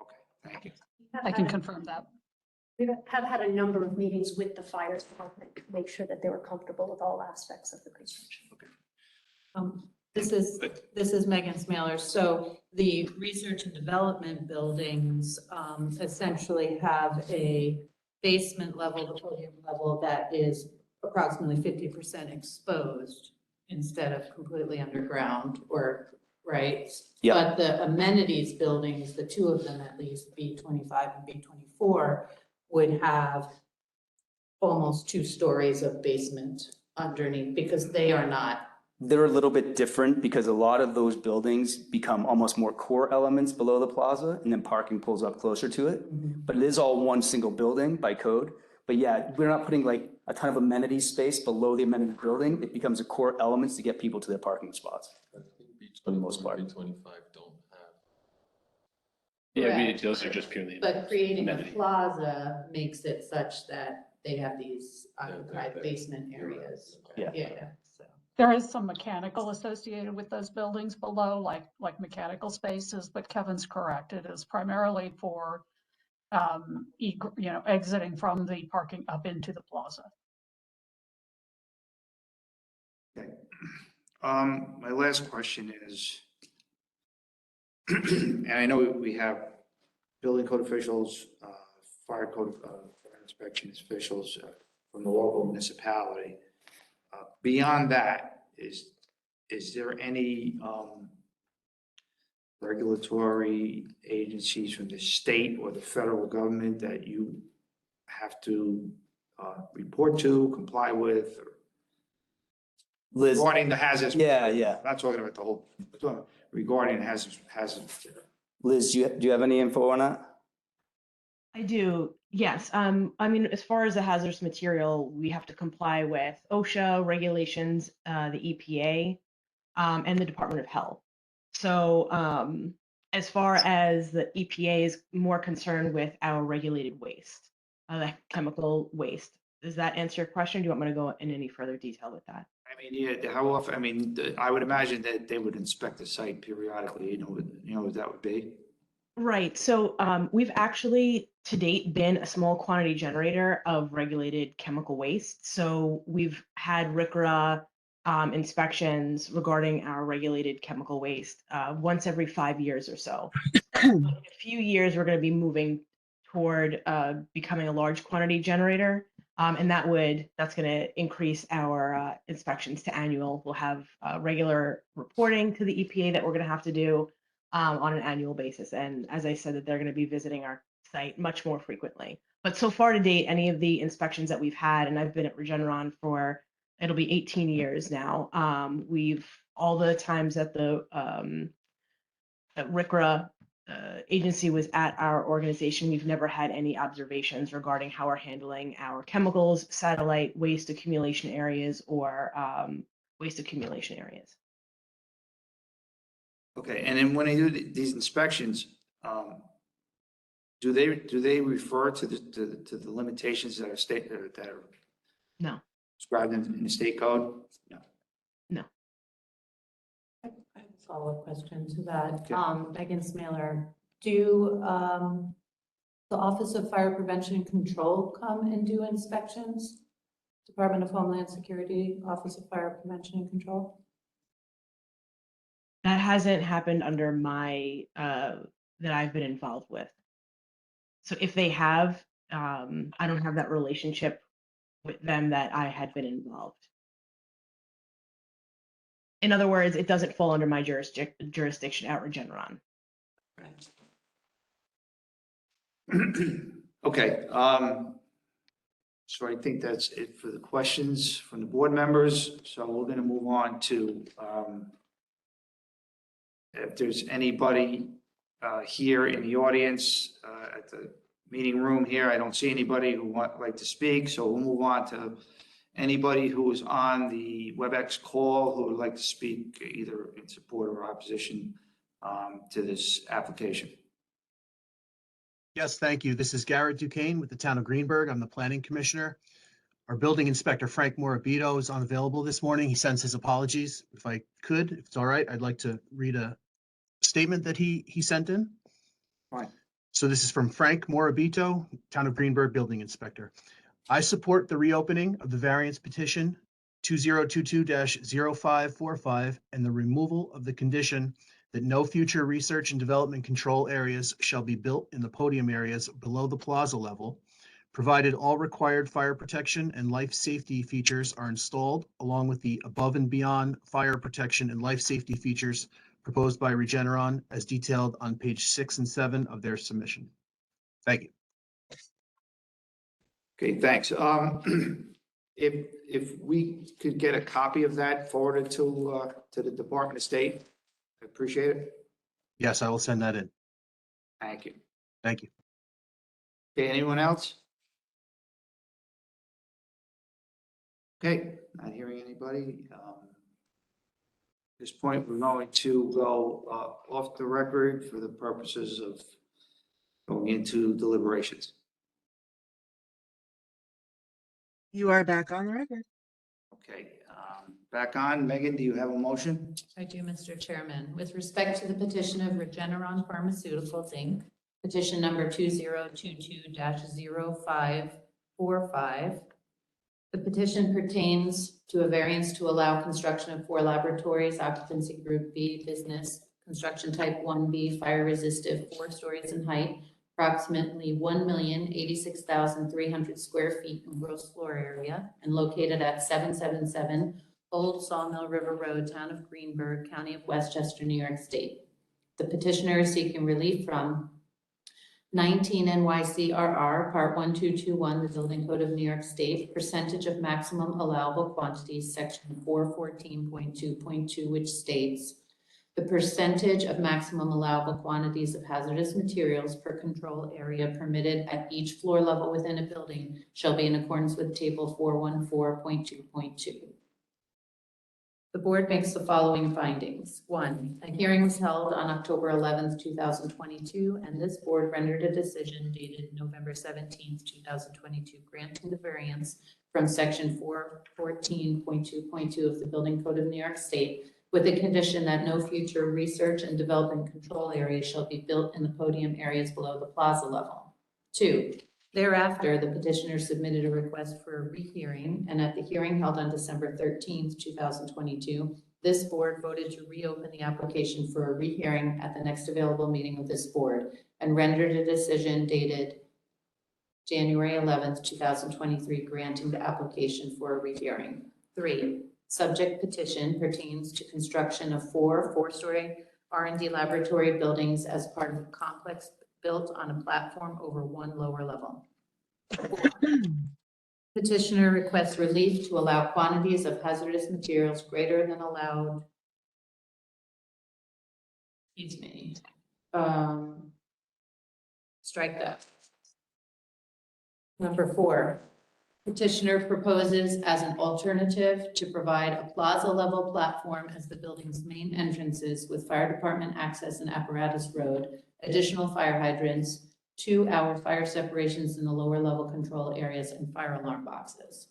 Okay, thank you. I can confirm that. We have had a number of meetings with the fire department to make sure that they were comfortable with all aspects of the construction. This is Megan Smaler. So the research and development buildings essentially have a basement level, the podium level that is approximately 50% exposed instead of completely underground or, right? Yeah. But the amenities buildings, the 2 of them at least, B25 and B24, would have almost 2 stories of basement underneath because they are not. they're a little bit different because a lot of those buildings become almost more core elements below the plaza and then parking pulls up closer to it. But it is all one single building by code. But yeah, we're not putting like a ton of amenity space below the amenity building. It becomes a core elements to get people to their parking spots. I think For the most part. B25 don't have. Yeah, Correct. those are just purely. But creating a amenity. plaza makes it such that they have these Yeah, occupied they're- basement you're right. areas. Yeah. Yeah, so. There is some mechanical associated with those buildings below, like mechanical spaces, but Kevin's correct. It is primarily for, exiting from the parking up into the plaza. Okay. My last question is, and I know we have building code officials, fire code, fire inspection officials from the local municipality. Beyond that, is there any regulatory agencies from the state or the federal government that you have to report to, comply with, or Liz, regarding the hazards? yeah. I'm not talking about the whole, I'm talking regarding hazards. Liz, do you have any info on that? I do, yes. I mean, as far as the hazardous material, we have to comply with OSHA regulations, the EPA, and the Department of Health. So, as far as the EPA is more concerned with our regulated waste, the chemical waste. Does that answer your question? Do you want me to go in any further detail with that? I mean, yeah, how often, I mean, I would imagine that they would inspect the site periodically, you know what that would be? Right. So we've actually to date been a small quantity generator of regulated chemical waste. So we've had RCRA inspections regarding our regulated chemical waste once every 5 years or so. In a few years, we're going to be moving toward becoming a large quantity generator. And that's going to increase our inspections to annual. We'll have regular reporting to the EPA that we're going to have to do on an annual basis. And as I said, that they're going to be visiting our site much more frequently. But so far to date, any of the inspections that we've had, and I've been at Regeneron for, it'll be 18 years now. All the times that the RCRA agency was at our organization, we've never had any observations regarding how we're handling our chemicals, satellite waste accumulation areas, or waste accumulation areas. Okay, and then when they do these inspections, do they refer to the limitations that are No. described in the state code? No. No. I have a follow-up question to that. Okay. Megan Smaler, do the Office of Fire Prevention and Control come and do inspections? Department of Homeland Security, Office of Fire Prevention and Control? That hasn't happened under my that I've been involved with. So if they have, I don't have that relationship with them that I had been involved. In other words, it doesn't fall under my jurisdiction at Regeneron. Okay, so I think that's it for the questions from the board members. So we're going to move on to if there's anybody here in the audience at the meeting room here. I don't see anybody who would like to speak, so we'll move on to anybody who is on the WebEx call who would like to speak either in support or opposition to this application. Yes, thank you. This is Garrett Duquesne with the town of Greenberg. I'm the planning commissioner. Our building inspector, Frank Morabito, is unavailable this morning. He sends his apologies. If I could, if it's all right, I'd like to read a statement that he sent in. Fine. So this is from Frank Morabito, town of Greenberg building inspector. I support the reopening of the variance petition 2022-0545 and the removal of the condition that no future research and development control areas shall be built in the podium areas below the plaza level, provided all required fire protection and life safety features are installed, along with the above and beyond fire protection and life safety features proposed by Regeneron as detailed on page 6 and 7 of their submission. Thank you. Okay, thanks. If we could get a copy of that forwarded to the Department of State, I appreciate it. Yes, I will send that in. Thank you. Thank you. Okay, anyone else? Okay, not hearing anybody. At this point, we're going to go off the record for the purposes of going into deliberations. You are back on the record. Okay, back on. Megan, do you have a motion? I do, Mr. Chairman. With respect to the petition of Regeneron Pharmaceuticals, Inc., petition number 2022-0545, the petition pertains to a variance to allow construction of 4 laboratories, occupancy group B, business, construction type 1B, fire resistive, 4 stories in height, approximately 1,086,300 square feet in gross floor area, and located at 777 Old Sawmill River Road, Town of Greenberg, County of Westchester, New York State. The petitioner is seeking relief from 19 NYCRR, Part 1221, the Building Code of New York State, percentage of maximum allowable quantities, Section 414.2.2, which states, the percentage of maximum allowable quantities of hazardous materials per control area permitted at each floor level within a building shall be in accordance with Table 414.2.2. The board makes the following findings. 1, a hearing was held on October 11th, 2022, and this board rendered a decision dated November 17th, 2022, granting the variance from Section 414.2.2 of the Building Code of New York State with the condition that no future research and development control areas shall be built in the podium areas below the plaza level. 2, thereafter, the petitioner submitted a request for a rehearing, and at the hearing held on December 13th, 2022, this board voted to reopen the application for a rehearing at the next available meeting of this board and rendered a decision dated January 11th, 2023, granting the application for a rehearing. 3, subject petition pertains to construction of 4 four-story R&D laboratory buildings as part of a complex built on a platform over 1 lower level. 4, petitioner requests relief to allow quantities of hazardous materials greater than allowed. Excuse me. Strike that. Number 4, petitioner proposes as an alternative to provide a plaza level platform as the building's main entrances with fire department access and apparatus road, additional fire hydrants, 2-hour fire separations in the lower level control areas, and fire alarm boxes.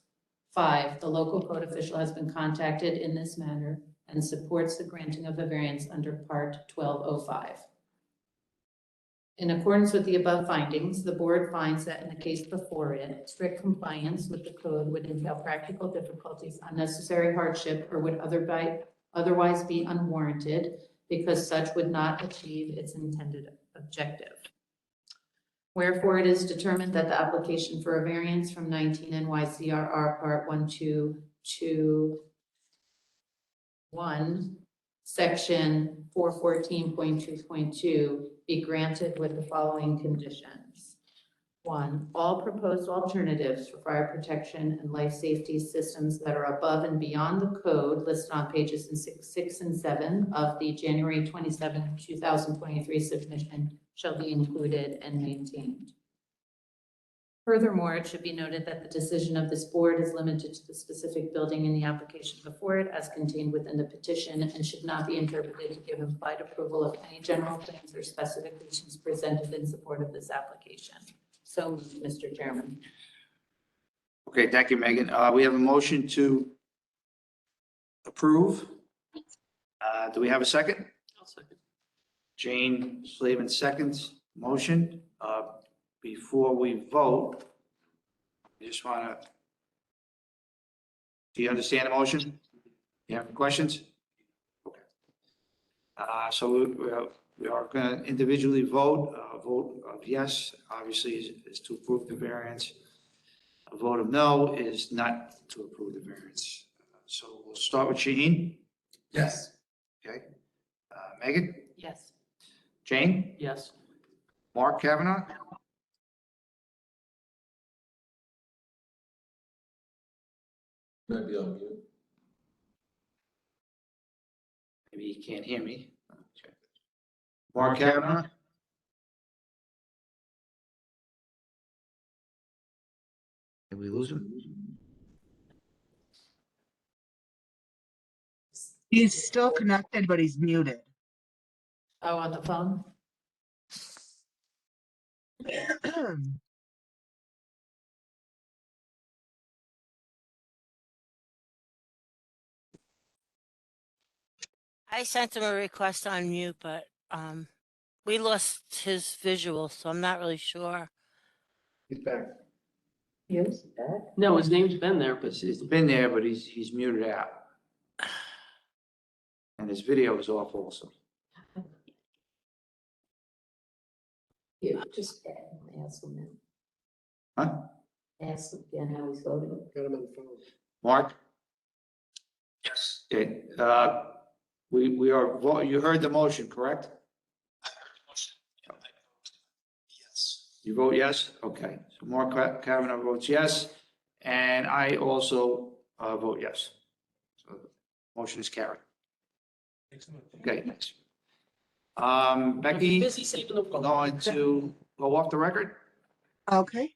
5, the local code official has been contacted in this manner and supports the granting of a variance under Part 1205. In accordance with the above findings, the board finds that in the case before it, strict compliance with the code would entail practical difficulties, unnecessary hardship, or would otherwise be unwarranted because such would not achieve its intended objective. Wherefore, it is determined that the application for a variance from 19 NYCRR Part 1221, Section 414.2.2 be granted with the following conditions. 1, all proposed alternatives for fire protection and life safety systems that are above and beyond the code listed on pages 6 and 7 of the January 27, 2023 submission shall be included and maintained. Furthermore, it should be noted that the decision of this board is limited to the specific building in the application before it as contained within the petition and should not be interpreted to give implied approval of any general plans or specifications presented in support of this application. So, Mr. Chairman. Okay, thank you, Megan. We have a motion to approve. Do we have a second? I'll second. Jane Slavin seconds motion. Before we vote, I just want to, do you understand the motion? You have any questions? Okay. So we are going to individually vote. A vote of yes, obviously, is to approve the variance. A vote of no is not to approve the variance. So we'll start with Shaheen. Yes. Okay. Megan? Yes. Jane? Yes. Mark Kavanaugh? Might be on mute. Maybe he can't hear me. Okay. Mark Kavanaugh? Did we lose him? He's still connected, but he's muted. Oh, on the phone? I sent him a request on mute, but we lost his visual, so I'm not really sure. He's back. Yes, back. No, his name's been there, but It's been there, but he's muted out. And his video is off also. You just ask him now. Huh? Ask him again how he's voting. Got him on the phone. Mark? Yes. Okay, we are, you heard the motion, correct? Yes. You vote yes? Okay, so Mark Kavanaugh votes yes, and I also vote yes. So the motion is carried. Okay, thanks. Becky, Busy saving the we're going to go off the record? Okay.